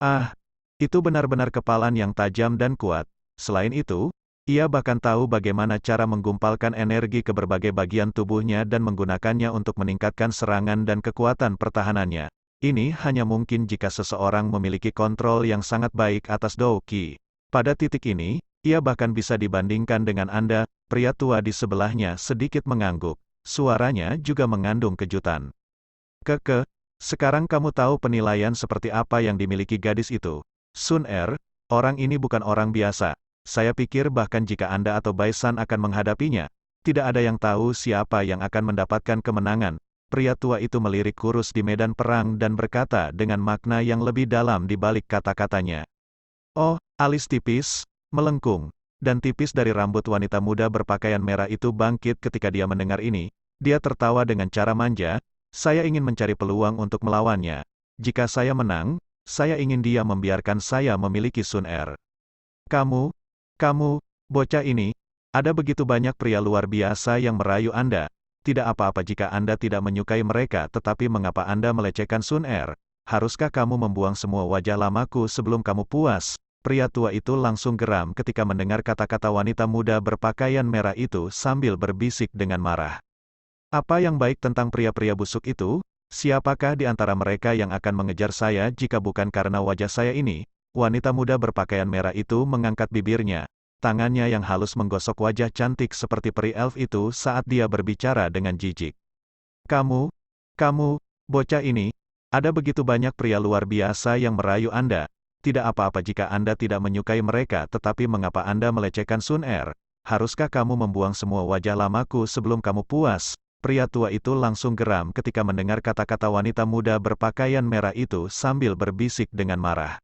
Ah, itu benar-benar kepalan yang tajam dan kuat. Selain itu, ia bahkan tahu bagaimana cara menggumpalkan energi ke berbagai bagian tubuhnya dan menggunakannya untuk meningkatkan serangan dan kekuatan pertahanannya. Ini hanya mungkin jika seseorang memiliki kontrol yang sangat baik atas Dou Qi. Pada titik ini, ia bahkan bisa dibandingkan dengan Anda. Pria tua di sebelahnya sedikit mengangguk. Suaranya juga mengandung kejutan. Sekarang kamu tahu penilaian seperti apa yang dimiliki gadis itu. Sun Er, orang ini bukan orang biasa. Saya pikir bahkan jika Anda atau Bai San akan menghadapinya, tidak ada yang tahu siapa yang akan mendapatkan kemenangan. Pria tua itu melirik kurus di medan perang dan berkata dengan makna yang lebih dalam di balik kata-katanya. Oh, alis tipis, melengkung, dan tipis dari rambut wanita muda berpakaian merah itu bangkit ketika dia mendengar ini. Dia tertawa dengan cara manja. Saya ingin mencari peluang untuk melawannya. Jika saya menang, saya ingin dia membiarkan saya memiliki Sun Er. Kamu, bocah ini, ada begitu banyak pria luar biasa yang merayu Anda. Tidak apa-apa jika Anda tidak menyukai mereka, tetapi mengapa Anda melecehkan Sun Er? Haruskah kamu membuang semua wajah lamaku sebelum kamu puas? Pria tua itu langsung geram ketika mendengar kata-kata wanita muda berpakaian merah itu sambil berbisik dengan marah. Apa yang baik tentang pria-pria busuk itu? Siapakah di antara mereka yang akan mengejar saya jika bukan karena wajah saya ini? Wanita muda berpakaian merah itu mengangkat bibirnya. Tangannya yang halus menggosok wajah cantik seperti peri elf itu saat dia berbicara dengan jijik. Kamu, bocah ini, ada begitu banyak pria luar biasa yang merayu Anda. Tidak apa-apa jika Anda tidak menyukai mereka, tetapi mengapa Anda melecehkan Sun Er? Haruskah kamu membuang semua wajah lamaku sebelum kamu puas? Pria tua itu langsung geram ketika mendengar kata-kata wanita muda berpakaian merah itu sambil berbisik dengan marah.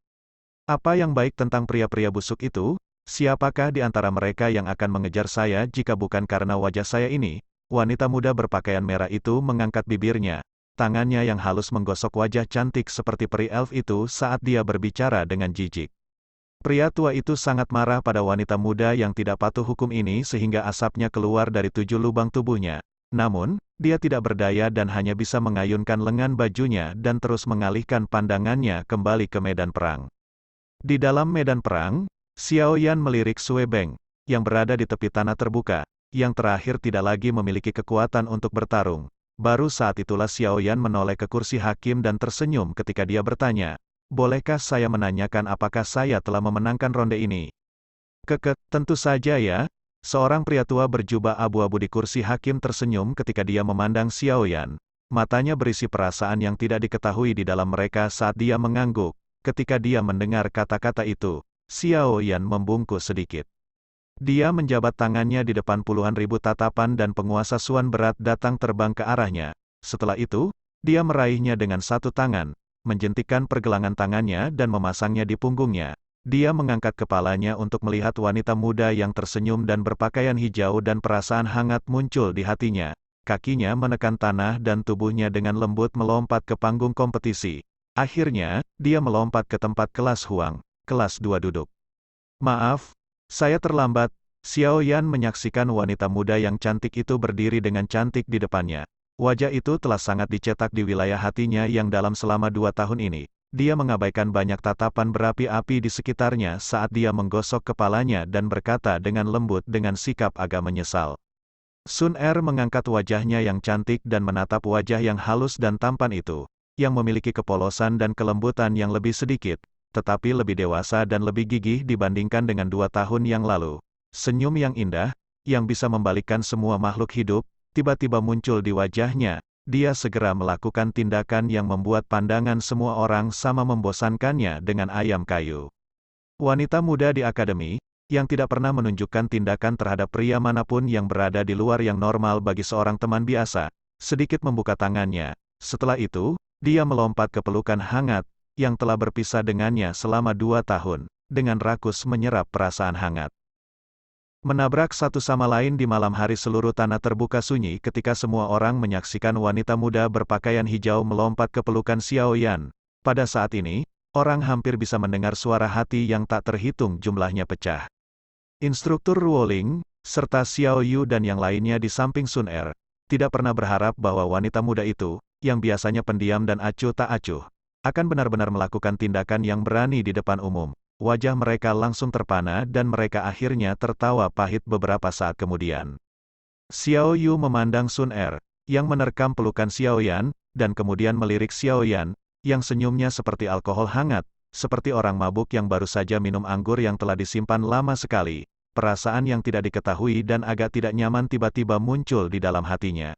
Apa yang baik tentang pria-pria busuk itu? Siapakah di antara mereka yang akan mengejar saya jika bukan karena wajah saya ini? Wanita muda berpakaian merah itu mengangkat bibirnya. Tangannya yang halus menggosok wajah cantik seperti peri elf itu saat dia berbicara dengan jijik. Pria tua itu sangat marah pada wanita muda yang tidak patuh hukum ini sehingga asapnya keluar dari 7 lubang tubuhnya. Namun, dia tidak berdaya dan hanya bisa mengayunkan lengan bajunya dan terus mengalihkan pandangannya kembali ke medan perang. Di dalam medan perang, Xiao Yan melirik Sue Beng, yang berada di tepi tanah terbuka, yang terakhir tidak lagi memiliki kekuatan untuk bertarung. Baru saat itulah Xiao Yan menoleh ke kursi hakim dan tersenyum ketika dia bertanya, "Bolehkah saya menanyakan apakah saya telah memenangkan ronde ini?" Tentu saja ya." Seorang pria tua berjubah abu-abu di kursi hakim tersenyum ketika dia memandang Xiao Yan. Matanya berisi perasaan yang tidak diketahui di dalam mereka saat dia mengangguk. Ketika dia mendengar kata-kata itu, Xiao Yan membungkuk sedikit. Dia menjabat tangannya di depan puluhan ribu tatapan dan penguasa Suan berat datang terbang ke arahnya. Setelah itu, dia meraihnya dengan satu tangan, menjentikkan pergelangan tangannya dan memasangnya di punggungnya. Dia mengangkat kepalanya untuk melihat wanita muda yang tersenyum dan berpakaian hijau dan perasaan hangat muncul di hatinya. Kakinya menekan tanah dan tubuhnya dengan lembut melompat ke panggung kompetisi. Akhirnya, dia melompat ke tempat kelas Huang, kelas 2 duduk. Maaf, saya terlambat. Xiao Yan menyaksikan wanita muda yang cantik itu berdiri dengan cantik di depannya. Wajah itu telah sangat dicetak di wilayah hatinya yang dalam selama 2 tahun ini. Dia mengabaikan banyak tatapan berapi-api di sekitarnya saat dia menggosok kepalanya dan berkata dengan lembut dengan sikap agak menyesal. Sun Er mengangkat wajahnya yang cantik dan menatap wajah yang halus dan tampan itu, yang memiliki kepolosan dan kelembutan yang lebih sedikit, tetapi lebih dewasa dan lebih gigih dibandingkan dengan 2 tahun yang lalu. Senyum yang indah, yang bisa membalikkan semua makhluk hidup, tiba-tiba muncul di wajahnya. Dia segera melakukan tindakan yang membuat pandangan semua orang sama membosankannya dengan ayam kayu. Wanita muda di akademi, yang tidak pernah menunjukkan tindakan terhadap pria manapun yang berada di luar yang normal bagi seorang teman biasa, sedikit membuka tangannya. Setelah itu, dia melompat ke pelukan hangat, yang telah berpisah dengannya selama 2 tahun, dengan rakus menyerap perasaan hangat. Menabrak satu sama lain di malam hari seluruh tanah terbuka sunyi ketika semua orang menyaksikan wanita muda berpakaian hijau melompat ke pelukan Xiao Yan. Pada saat ini, orang hampir bisa mendengar suara hati yang tak terhitung jumlahnya pecah. Instruktur Ruoling, serta Xiao Yu dan yang lainnya di samping Sun Er, tidak pernah berharap bahwa wanita muda itu, yang biasanya pendiam dan acuh tak acuh, akan benar-benar melakukan tindakan yang berani di depan umum. Wajah mereka langsung terpana dan mereka akhirnya tertawa pahit beberapa saat kemudian. Xiao Yu memandang Sun Er, yang menerkam pelukan Xiao Yan, dan kemudian melirik Xiao Yan, yang senyumnya seperti alkohol hangat, seperti orang mabuk yang baru saja minum anggur yang telah disimpan lama sekali. Perasaan yang tidak diketahui dan agak tidak nyaman tiba-tiba muncul di dalam hatinya.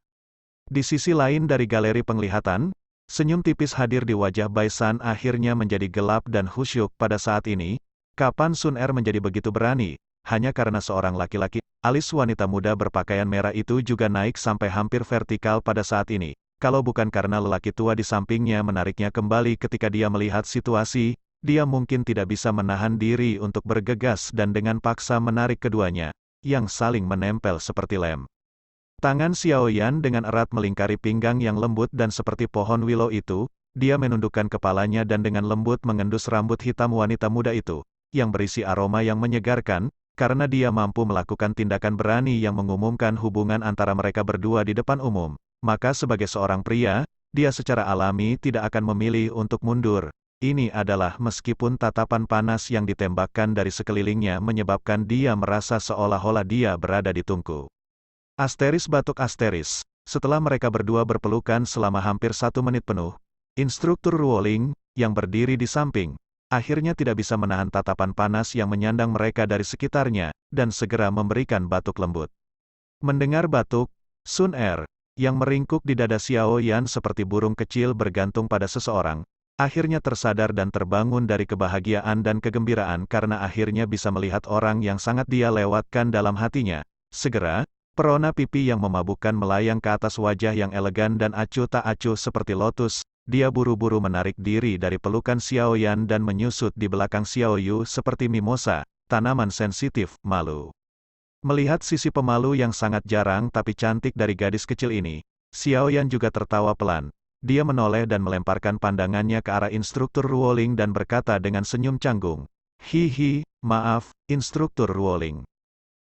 Di sisi lain dari galeri penglihatan, senyum tipis hadir di wajah Baisan akhirnya menjadi gelap dan khusyuk pada saat ini. Kapan Sun Er menjadi begitu berani? Hanya karena seorang laki-laki. Alis wanita muda berpakaian merah itu juga naik sampai hampir vertikal pada saat ini. Kalau bukan karena lelaki tua di sampingnya menariknya kembali ketika dia melihat situasi, dia mungkin tidak bisa menahan diri untuk bergegas dan dengan paksa menarik keduanya, yang saling menempel seperti lem. Tangan Xiao Yan dengan erat melingkari pinggang yang lembut dan seperti pohon willow itu, dia menundukkan kepalanya dan dengan lembut mengendus rambut hitam wanita muda itu, yang berisi aroma yang menyegarkan, karena dia mampu melakukan tindakan berani yang mengumumkan hubungan antara mereka berdua di depan umum, maka sebagai seorang pria, dia secara alami tidak akan memilih untuk mundur. Ini adalah meskipun tatapan panas yang ditembakkan dari sekelilingnya menyebabkan dia merasa seolah-olah dia berada di tungku. Asteris batuk asteris. Setelah mereka berdua berpelukan selama hampir 1 menit penuh, Instruktur Ruoling, yang berdiri di samping, akhirnya tidak bisa menahan tatapan panas yang menyandang mereka dari sekitarnya, dan segera memberikan batuk lembut. Mendengar batuk, Sun Er, yang meringkuk di dada Xiao Yan seperti burung kecil bergantung pada seseorang, akhirnya tersadar dan terbangun dari kebahagiaan dan kegembiraan karena akhirnya bisa melihat orang yang sangat dia lewatkan dalam hatinya. Segera, perona pipi yang memabukkan melayang ke atas wajah yang elegan dan acuh tak acuh seperti lotus. Dia buru-buru menarik diri dari pelukan Xiao Yan dan menyusut di belakang Xiao Yu seperti mimosa, tanaman sensitif, malu. Melihat sisi pemalu yang sangat jarang tapi cantik dari gadis kecil ini, Xiao Yan juga tertawa pelan. Dia menoleh dan melemparkan pandangannya ke arah Instruktur Ruoling dan berkata dengan senyum canggung, "Hihi, maaf, Instruktur Ruoling.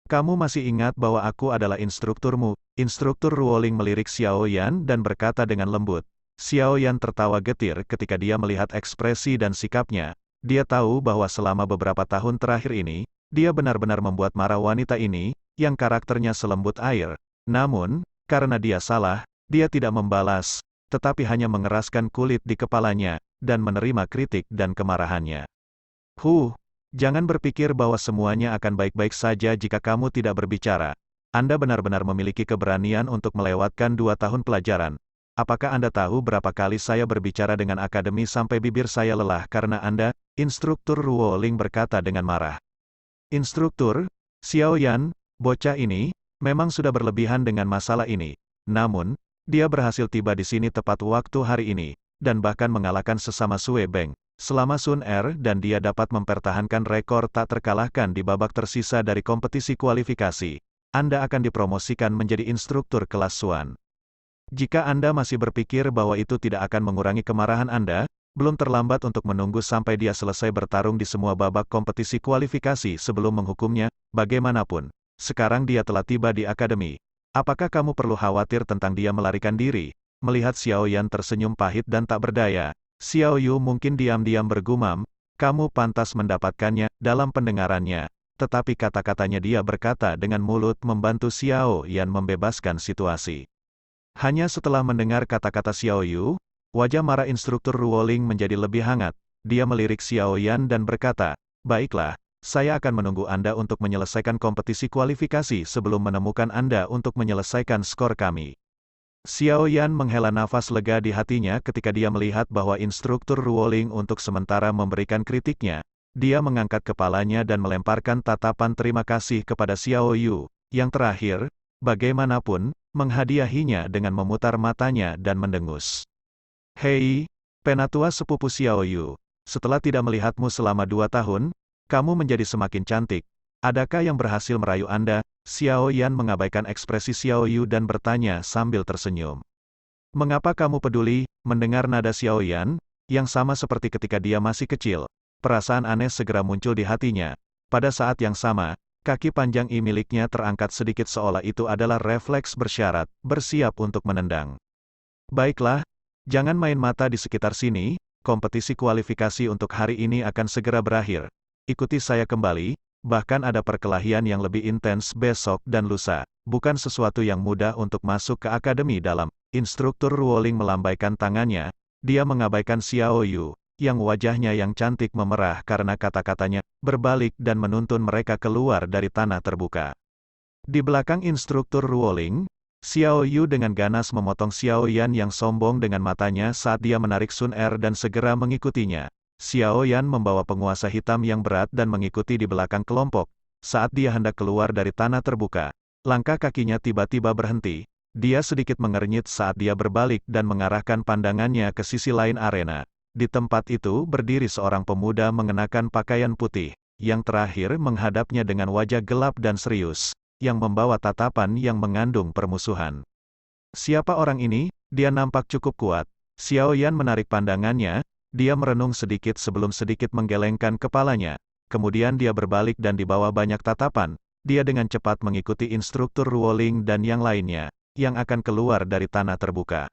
Kamu masih ingat bahwa aku adalah instrukturmu?" Instruktur Ruoling melirik Xiao Yan dan berkata dengan lembut. Xiao Yan tertawa getir ketika dia melihat ekspresi dan sikapnya. Dia tahu bahwa selama beberapa tahun terakhir ini, dia benar-benar membuat marah wanita ini, yang karakternya selembut air. Namun, karena dia salah, dia tidak membalas, tetapi hanya mengeraskan kulit di kepalanya, dan menerima kritik dan kemarahannya. Jangan berpikir bahwa semuanya akan baik-baik saja jika kamu tidak berbicara. Anda benar-benar memiliki keberanian untuk melewatkan 2 tahun pelajaran. Apakah Anda tahu berapa kali saya berbicara dengan akademi sampai bibir saya lelah karena Anda? Instruktur Ruoling berkata dengan marah. Instruktur, Xiao Yan, bocah ini, memang sudah berlebihan dengan masalah ini. Namun, dia berhasil tiba di sini tepat waktu hari ini, dan bahkan mengalahkan sesama Sue Beng. selama Sun Er dan dia dapat mempertahankan rekor tak terkalahkan di babak tersisa dari kompetisi kualifikasi, Anda akan dipromosikan menjadi instruktur kelas Suan. Jika Anda masih berpikir bahwa itu tidak akan mengurangi kemarahan Anda, belum terlambat untuk menunggu sampai dia selesai bertarung di semua babak kompetisi kualifikasi sebelum menghukumnya. Bagaimanapun, sekarang dia telah tiba di akademi. Apakah kamu perlu khawatir tentang dia melarikan diri? Melihat Xiao Yan tersenyum pahit dan tak berdaya, Xiao Yu mungkin diam-diam bergumam, kamu pantas mendapatkannya. Dalam pendengarannya, tetapi kata-katanya dia berkata dengan mulut membantu Xiao Yan membebaskan situasi. Hanya setelah mendengar kata-kata Xiao Yu, wajah marah instruktur Ruoling menjadi lebih hangat. Dia melirik Xiao Yan dan berkata, baiklah, saya akan menunggu Anda untuk menyelesaikan kompetisi kualifikasi sebelum menemukan Anda untuk menyelesaikan skor kami. Xiao Yan menghela nafas lega di hatinya ketika dia melihat bahwa instruktur Ruoling untuk sementara memberikan kritiknya. Dia mengangkat kepalanya dan melemparkan tatapan terima kasih kepada Xiao Yu. Yang terakhir, bagaimanapun, menghadiahinya dengan memutar matanya dan mendengus. Hei, penatua sepupu Xiao Yu, setelah tidak melihatmu selama 2 tahun, kamu menjadi semakin cantik. Adakah yang berhasil merayu Anda? Xiao Yan mengabaikan ekspresi Xiao Yu dan bertanya sambil tersenyum. Mengapa kamu peduli? Mendengar nada Xiao Yan, yang sama seperti ketika dia masih kecil, perasaan aneh segera muncul di hatinya. Pada saat yang sama, kaki panjang miliknya terangkat sedikit seolah itu adalah refleks bersyarat, bersiap untuk menendang. Baiklah, jangan main mata di sekitar sini, kompetisi kualifikasi untuk hari ini akan segera berakhir. Ikuti saya kembali, bahkan ada perkelahian yang lebih intens besok dan lusa. Bukan sesuatu yang mudah untuk masuk ke akademi dalam. Instruktur Ruoling melambaikan tangannya, dia mengabaikan Xiao Yu, yang wajahnya yang cantik memerah karena kata-katanya, berbalik dan menuntun mereka keluar dari tanah terbuka. Di belakang instruktur Ruoling, Xiao Yu dengan ganas memotong Xiao Yan yang sombong dengan matanya saat dia menarik Sun Er dan segera mengikutinya. Xiao Yan membawa penguasa hitam yang berat dan mengikuti di belakang kelompok. Saat dia hendak keluar dari tanah terbuka, langkah kakinya tiba-tiba berhenti. Dia sedikit mengernyit saat dia berbalik dan mengarahkan pandangannya ke sisi lain arena. Di tempat itu berdiri seorang pemuda mengenakan pakaian putih, yang terakhir menghadapnya dengan wajah gelap dan serius, yang membawa tatapan yang mengandung permusuhan. Siapa orang ini? Dia nampak cukup kuat. Xiao Yan menarik pandangannya, dia merenung sedikit sebelum sedikit menggelengkan kepalanya. Kemudian dia berbalik dan di bawah banyak tatapan, dia dengan cepat mengikuti instruktur Ruoling dan yang lainnya, yang akan keluar dari tanah terbuka.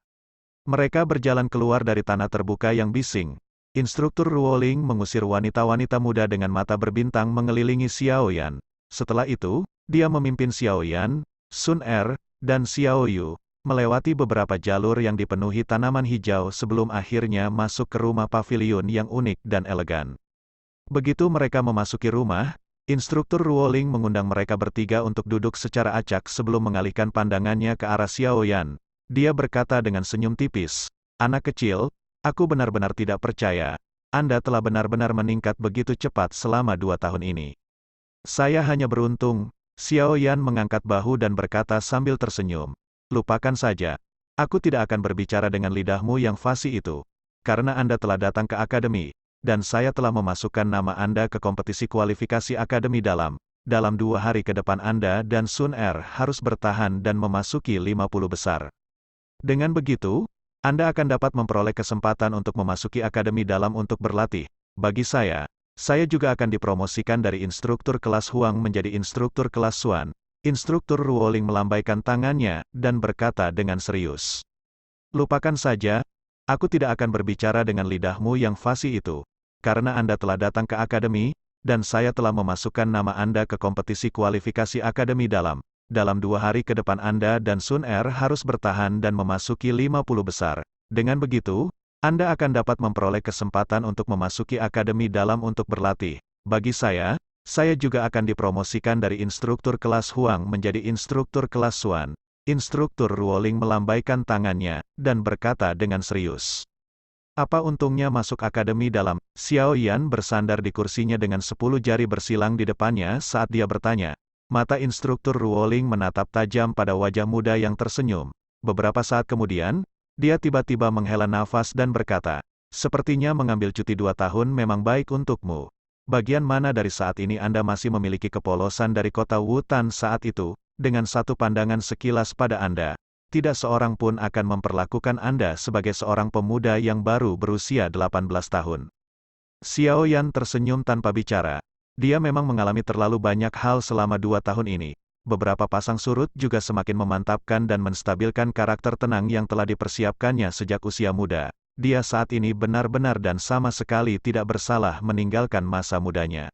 Mereka berjalan keluar dari tanah terbuka yang bising. Instruktur Ruoling mengusir wanita-wanita muda dengan mata berbintang mengelilingi Xiao Yan. Setelah itu, dia memimpin Xiao Yan, Sun Er, dan Xiao Yu, melewati beberapa jalur yang dipenuhi tanaman hijau sebelum akhirnya masuk ke rumah pavilion yang unik dan elegan. Begitu mereka memasuki rumah, instruktur Ruoling mengundang mereka bertiga untuk duduk secara acak sebelum mengalihkan pandangannya ke arah Xiao Yan. Dia berkata dengan senyum tipis, "Anak kecil, aku benar-benar tidak percaya. Anda telah benar-benar meningkat begitu cepat selama 2 tahun ini." "Saya hanya beruntung." Xiao Yan mengangkat bahu dan berkata sambil tersenyum. "Lupakan saja. Aku tidak akan berbicara dengan lidahmu yang fasih itu. Karena Anda telah datang ke akademi, dan saya telah memasukkan nama Anda ke kompetisi kualifikasi akademi dalam 2 hari ke depan Anda dan Sun Er harus bertahan dan memasuki 50 besar. Dengan begitu, Anda akan dapat memperoleh kesempatan untuk memasuki akademi dalam untuk berlatih. Bagi saya juga akan dipromosikan dari instruktur kelas Huang menjadi instruktur kelas Suan." Instruktur Ruoling melambaikan tangannya, dan berkata dengan serius. "Lupakan saja, aku tidak akan berbicara dengan lidahmu yang fasih itu. Karena Anda telah datang ke akademi, dan saya telah memasukkan nama Anda ke kompetisi kualifikasi akademi dalam 2 hari ke depan Anda dan Sun Er harus bertahan dan memasuki 50 besar. Dengan begitu, Anda akan dapat memperoleh kesempatan untuk memasuki akademi dalam untuk berlatih. Bagi saya juga akan dipromosikan dari instruktur kelas Huang menjadi instruktur kelas Suan." Instruktur Ruoling melambaikan tangannya, dan berkata dengan serius. "Apa untungnya masuk akademi dalam?" Xiao Yan bersandar di kursinya dengan 10 jari bersilang di depannya saat dia bertanya. Mata instruktur Ruoling menatap tajam pada wajah muda yang tersenyum. Beberapa saat kemudian, dia tiba-tiba menghela nafas dan berkata, Sepertinya mengambil cuti 2 tahun memang baik untukmu. Bagian mana dari saat ini Anda masih memiliki kepolosan dari kota Wutan saat itu, dengan satu pandangan sekilas pada Anda? Tidak seorang pun akan memperlakukan Anda sebagai seorang pemuda yang baru berusia 18 tahun. Xiao Yan tersenyum tanpa bicara. Dia memang mengalami terlalu banyak hal selama 2 tahun ini. Beberapa pasang surut juga semakin memantapkan dan menstabilkan karakter tenang yang telah dipersiapkannya sejak usia muda. Dia saat ini benar-benar dan sama sekali tidak bersalah meninggalkan masa mudanya.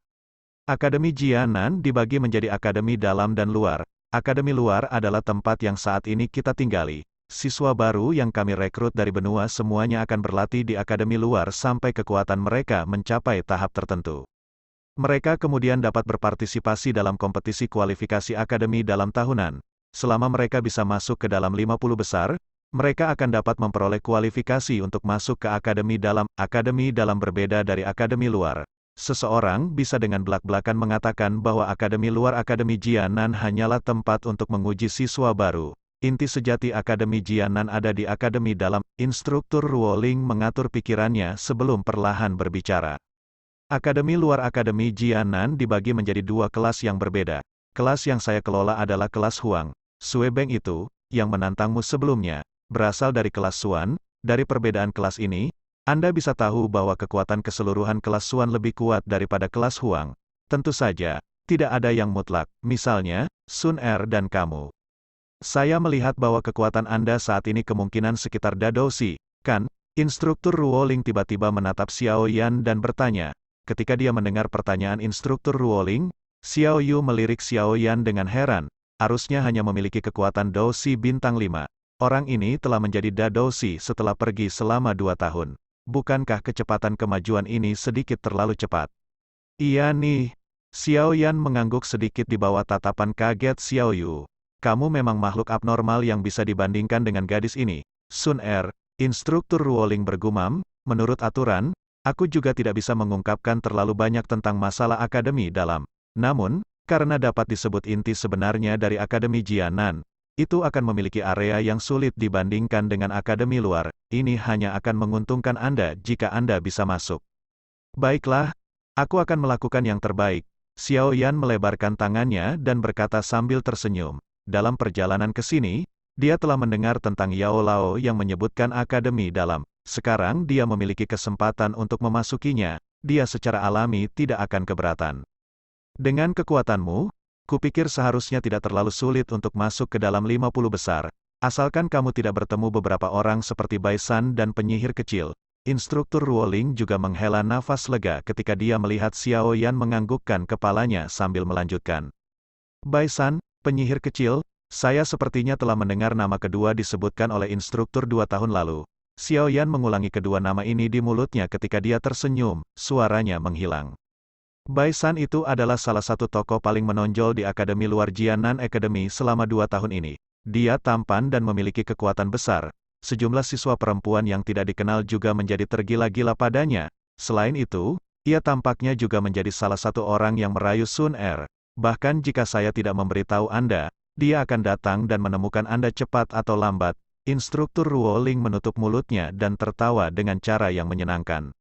Akademi Jianan dibagi menjadi akademi dalam dan luar. Akademi luar adalah tempat yang saat ini kita tinggali. Siswa baru yang kami rekrut dari benua semuanya akan berlatih di akademi luar sampai kekuatan mereka mencapai tahap tertentu. Mereka kemudian dapat berpartisipasi dalam kompetisi kualifikasi akademi dalam tahunan. Selama mereka bisa masuk ke dalam 50 besar, mereka akan dapat memperoleh kualifikasi untuk masuk ke akademi dalam. Akademi dalam berbeda dari akademi luar. Seseorang bisa dengan belak-belakan mengatakan bahwa akademi luar akademi Jianan hanyalah tempat untuk menguji siswa baru. Inti sejati akademi Jianan ada di akademi dalam. Instruktur Ruoling mengatur pikirannya sebelum perlahan berbicara. Akademi luar akademi Jianan dibagi menjadi 2 kelas yang berbeda. Kelas yang saya kelola adalah kelas Huang. Suebeng itu, yang menantangmu sebelumnya, berasal dari kelas Suan. Dari perbedaan kelas ini, Anda bisa tahu bahwa kekuatan keseluruhan kelas Suan lebih kuat daripada kelas Huang. Tentu saja, tidak ada yang mutlak, misalnya, Sun Er dan kamu. Saya melihat bahwa kekuatan Anda saat ini kemungkinan sekitar Dadoushi, kan? Instruktur Ruoling tiba-tiba menatap Xiao Yan dan bertanya. Ketika dia mendengar pertanyaan instruktur Ruoling, Xiao Yu melirik Xiao Yan dengan heran. Arusnya hanya memiliki kekuatan Doushi bintang 5. Orang ini telah menjadi Dadoushi setelah pergi selama 2 tahun. Bukankah kecepatan kemajuan ini sedikit terlalu cepat? Iya nih. Xiao Yan mengangguk sedikit di bawah tatapan kaget Xiao Yu. Kamu memang makhluk abnormal yang bisa dibandingkan dengan gadis ini. Sun Er, instruktur Ruoling bergumam, menurut aturan, aku juga tidak bisa mengungkapkan terlalu banyak tentang masalah akademi dalam. Namun, karena dapat disebut inti sebenarnya dari akademi Jianan, itu akan memiliki area yang sulit dibandingkan dengan akademi luar. Ini hanya akan menguntungkan Anda jika Anda bisa masuk. Baiklah, aku akan melakukan yang terbaik. Xiao Yan melebarkan tangannya dan berkata sambil tersenyum. Dalam perjalanan ke sini, dia telah mendengar tentang Yao Lao yang menyebutkan akademi dalam. Sekarang dia memiliki kesempatan untuk memasukinya, dia secara alami tidak akan keberatan. Dengan kekuatanmu, kupikir seharusnya tidak terlalu sulit untuk masuk ke dalam 50 besar, asalkan kamu tidak bertemu beberapa orang seperti Baisan dan penyihir kecil. Instruktur Ruoling juga menghela nafas lega ketika dia melihat Xiao Yan menganggukkan kepalanya sambil melanjutkan. Baisan, penyihir kecil, saya sepertinya telah mendengar nama kedua disebutkan oleh instruktur 2 tahun lalu. Xiao Yan mengulangi kedua nama ini di mulutnya ketika dia tersenyum, suaranya menghilang. Baisan itu adalah salah satu tokoh paling menonjol di Akademi Luar Jianan Academy selama 2 tahun ini. Dia tampan dan memiliki kekuatan besar. Sejumlah siswa perempuan yang tidak dikenal juga menjadi tergila-gila padanya. Selain itu, ia tampaknya juga menjadi salah satu orang yang merayu Sun Er. Bahkan jika saya tidak memberitahu Anda, dia akan datang dan menemukan Anda cepat atau lambat. Instruktur Ruoling menutup mulutnya dan tertawa dengan cara yang menyenangkan.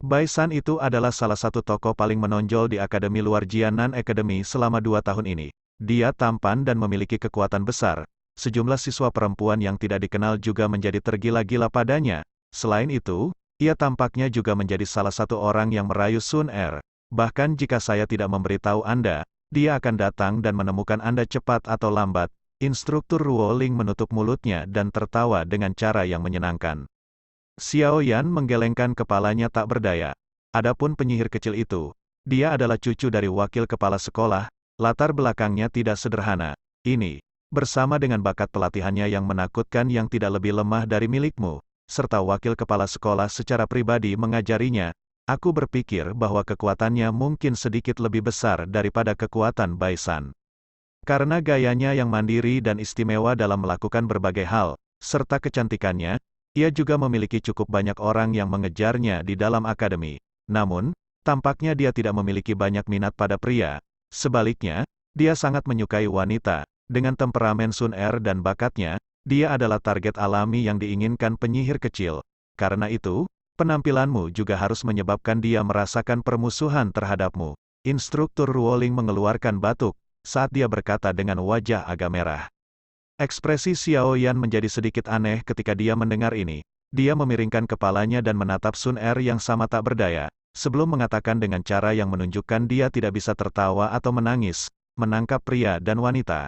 Baisan itu adalah salah satu tokoh paling menonjol di Akademi Luar Jianan Academy selama 2 tahun ini. Dia tampan dan memiliki kekuatan besar. Sejumlah siswa perempuan yang tidak dikenal juga menjadi tergila-gila padanya. Selain itu, ia tampaknya juga menjadi salah satu orang yang merayu Sun Er. Bahkan jika saya tidak memberitahu Anda, dia akan datang dan menemukan Anda cepat atau lambat. Instruktur Ruoling menutup mulutnya dan tertawa dengan cara yang menyenangkan. Xiao Yan menggelengkan kepalanya tak berdaya. Adapun penyihir kecil itu, dia adalah cucu dari wakil kepala sekolah, latar belakangnya tidak sederhana. Ini, bersama dengan bakat pelatihannya yang menakutkan yang tidak lebih lemah dari milikmu, serta wakil kepala sekolah secara pribadi mengajarinya, aku berpikir bahwa kekuatannya mungkin sedikit lebih besar daripada kekuatan Baisan. Karena gayanya yang mandiri dan istimewa dalam melakukan berbagai hal, serta kecantikannya, ia juga memiliki cukup banyak orang yang mengejarnya di dalam akademi. Namun, tampaknya dia tidak memiliki banyak minat pada pria. Sebaliknya, dia sangat menyukai wanita. Dengan temperamen Sun Er dan bakatnya, dia adalah target alami yang diinginkan penyihir kecil. Karena itu, Penampilanmu juga harus menyebabkan dia merasakan permusuhan terhadapmu. Instruktur Ruoling mengeluarkan batuk saat dia berkata dengan wajah agak merah. Ekspresi Xiao Yan menjadi sedikit aneh ketika dia mendengar ini. Dia memiringkan kepalanya dan menatap Sun Er yang sama tak berdaya, sebelum mengatakan dengan cara yang menunjukkan dia tidak bisa tertawa atau menangis, menangkap pria dan wanita.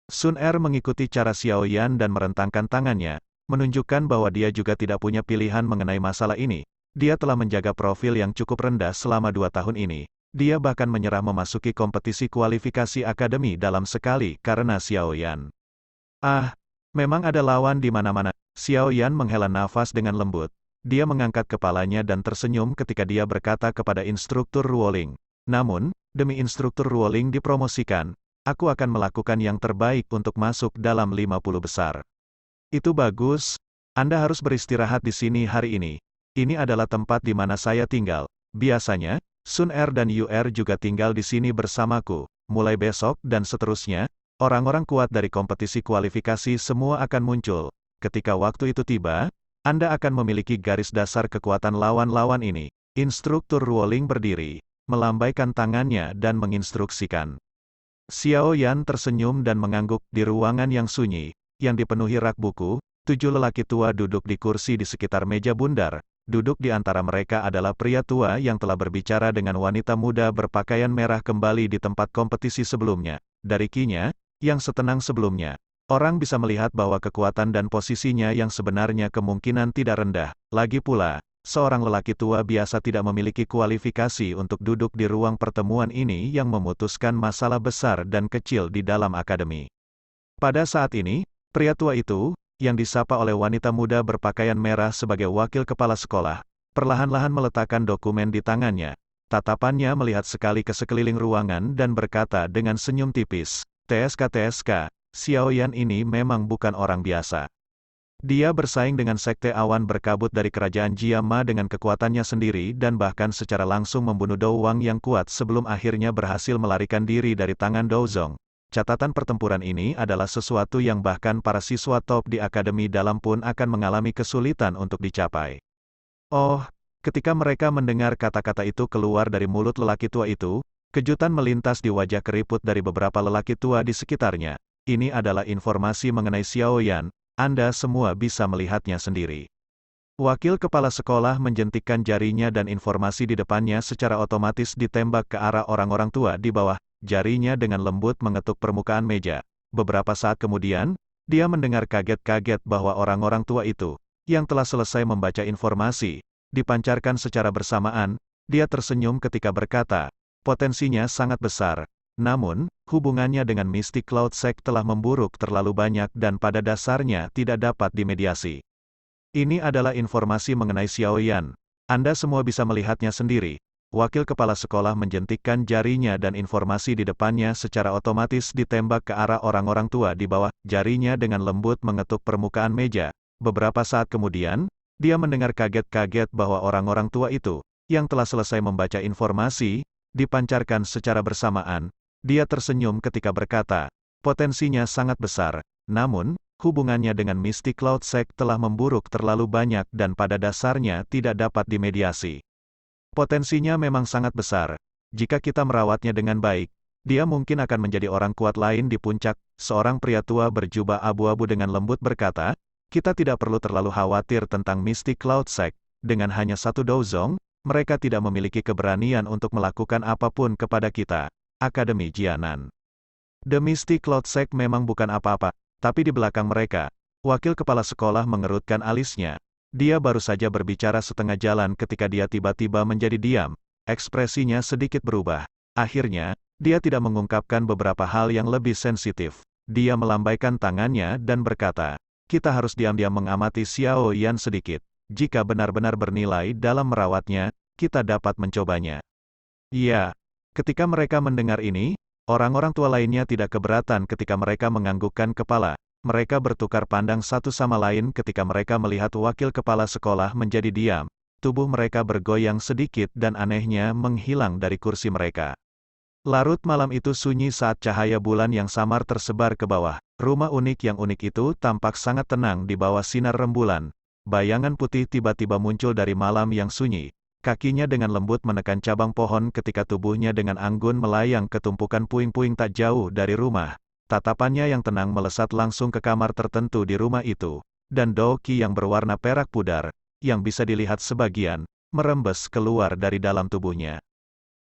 Sun Er mengikuti cara Xiao Yan dan merentangkan tangannya, menunjukkan bahwa dia juga tidak punya pilihan mengenai masalah ini. Dia telah menjaga profil yang cukup rendah selama 2 tahun ini. Dia bahkan menyerah memasuki kompetisi kualifikasi akademi dalam sekali karena Xiao Yan. Ah, memang ada lawan di mana-mana. Xiao Yan menghela nafas dengan lembut. Dia mengangkat kepalanya dan tersenyum ketika dia berkata kepada instruktur Ruoling. Namun, demi instruktur Ruoling dipromosikan, aku akan melakukan yang terbaik untuk masuk dalam 50 besar. Itu bagus. Anda harus beristirahat di sini hari ini. Ini adalah tempat di mana saya tinggal. Biasanya, Sun Er dan Yu Er juga tinggal di sini bersamaku. Mulai besok dan seterusnya, orang-orang kuat dari kompetisi kualifikasi semua akan muncul. Ketika waktu itu tiba, Anda akan memiliki garis dasar kekuatan lawan-lawan ini. Instruktur Ruoling berdiri, melambaikan tangannya dan menginstruksikan. Xiao Yan tersenyum dan mengangguk di ruangan yang sunyi, yang dipenuhi rak buku. 7 lelaki tua duduk di kursi di sekitar meja bundar. Duduk di antara mereka adalah pria tua yang telah berbicara dengan wanita muda berpakaian merah kembali di tempat kompetisi sebelumnya. Dari kinya, yang setenang sebelumnya, orang bisa melihat bahwa kekuatan dan posisinya yang sebenarnya kemungkinan tidak rendah. Lagi pula, seorang lelaki tua biasa tidak memiliki kualifikasi untuk duduk di ruang pertemuan ini yang memutuskan masalah besar dan kecil di dalam akademi. Pada saat ini, pria tua itu, yang disapa oleh wanita muda berpakaian merah sebagai wakil kepala sekolah, perlahan-lahan meletakkan dokumen di tangannya. Tatapannya melihat sekali ke sekeliling ruangan dan berkata dengan senyum tipis, TSK, Xiao Yan ini memang bukan orang biasa. Dia bersaing dengan sekte awan berkabut dari kerajaan Jiama dengan kekuatannya sendiri dan bahkan secara langsung membunuh Dou Wang yang kuat sebelum akhirnya berhasil melarikan diri dari tangan Dou Zong. Catatan pertempuran ini adalah sesuatu yang bahkan para siswa top di akademi dalam pun akan mengalami kesulitan untuk dicapai. Oh, ketika mereka mendengar kata-kata itu keluar dari mulut lelaki tua itu, kejutan melintas di wajah keriput dari beberapa lelaki tua di sekitarnya. Ini adalah informasi mengenai Xiao Yan, Anda semua bisa melihatnya sendiri. Wakil kepala sekolah menjentikkan jarinya dan informasi di depannya secara otomatis ditembak ke arah orang-orang tua di bawah. Jarinya dengan lembut mengetuk permukaan meja. Beberapa saat kemudian, dia mendengar kaget-kaget bahwa orang-orang tua itu, yang telah selesai membaca informasi, dipancarkan secara bersamaan. Dia tersenyum ketika berkata, potensinya sangat besar. Namun, hubungannya dengan Mystic Cloud Sect telah memburuk terlalu banyak dan pada dasarnya tidak dapat dimediasi. Ini adalah informasi mengenai Xiao Yan. Anda semua bisa melihatnya sendiri. Wakil kepala sekolah menjentikkan jarinya dan informasi di depannya secara otomatis ditembak ke arah orang-orang tua di bawah. Jarinya dengan lembut mengetuk permukaan meja. Beberapa saat kemudian, dia mendengar kaget-kaget bahwa orang-orang tua itu, yang telah selesai membaca informasi, dipancarkan secara bersamaan. Dia tersenyum ketika berkata, potensinya sangat besar. Namun, hubungannya dengan Mystic Cloud Sect telah memburuk terlalu banyak dan pada dasarnya tidak dapat dimediasi. Potensinya memang sangat besar. Jika kita merawatnya dengan baik, dia mungkin akan menjadi orang kuat lain di puncak. Seorang pria tua berjubah abu-abu dengan lembut berkata, kita tidak perlu terlalu khawatir tentang Mystic Cloud Sect. Dengan hanya satu Dou Zong, mereka tidak memiliki keberanian untuk melakukan apapun kepada kita. Akademi Jianan. The Mystic Cloud Sect memang bukan apa-apa, tapi di belakang mereka, wakil kepala sekolah mengerutkan alisnya. Dia baru saja berbicara setengah jalan ketika dia tiba-tiba menjadi diam. Ekspresinya sedikit berubah. Akhirnya, dia tidak mengungkapkan beberapa hal yang lebih sensitif. Dia melambaikan tangannya dan berkata, kita harus diam-diam mengamati Xiao Yan sedikit. Jika benar-benar bernilai dalam merawatnya, kita dapat mencobanya. Ya. Ketika mereka mendengar ini, orang-orang tua lainnya tidak keberatan ketika mereka menganggukkan kepala. Mereka bertukar pandang satu sama lain ketika mereka melihat wakil kepala sekolah menjadi diam. Tubuh mereka bergoyang sedikit dan anehnya menghilang dari kursi mereka. Larut malam itu sunyi saat cahaya bulan yang samar tersebar ke bawah. Rumah unik yang unik itu tampak sangat tenang di bawah sinar rembulan. bayangan putih tiba-tiba muncul dari malam yang sunyi. Kakinya dengan lembut menekan cabang pohon ketika tubuhnya dengan anggun melayang ke tumpukan puing-puing tak jauh dari rumah. Tatapannya yang tenang melesat langsung ke kamar tertentu di rumah itu. Dan Doki yang berwarna perak pudar, yang bisa dilihat sebagian, merembes keluar dari dalam tubuhnya.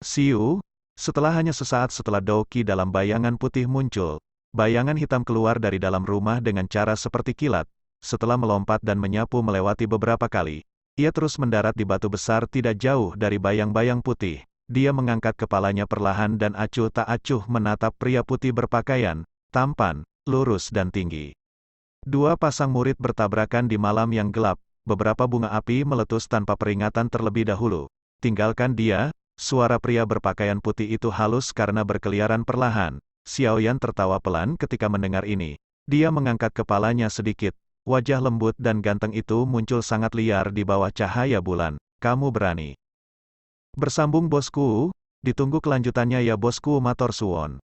Siu, setelah hanya sesaat setelah Doki dalam bayangan putih muncul, bayangan hitam keluar dari dalam rumah dengan cara seperti kilat. Setelah melompat dan menyapu melewati beberapa kali, ia terus mendarat di batu besar tidak jauh dari bayang-bayang putih. Dia mengangkat kepalanya perlahan dan acuh tak acuh menatap pria putih berpakaian, tampan, lurus dan tinggi. Dua pasang murid bertabrakan di malam yang gelap, beberapa bunga api meletus tanpa peringatan terlebih dahulu. Tinggalkan dia, suara pria berpakaian putih itu halus karena berkeliaran perlahan. Xiaoyan tertawa pelan ketika mendengar ini. Dia mengangkat kepalanya sedikit. Wajah lembut dan ganteng itu muncul sangat liar di bawah cahaya bulan. Kamu berani. Bersambung bosku, ditunggu kelanjutannya ya bosku matur suwun.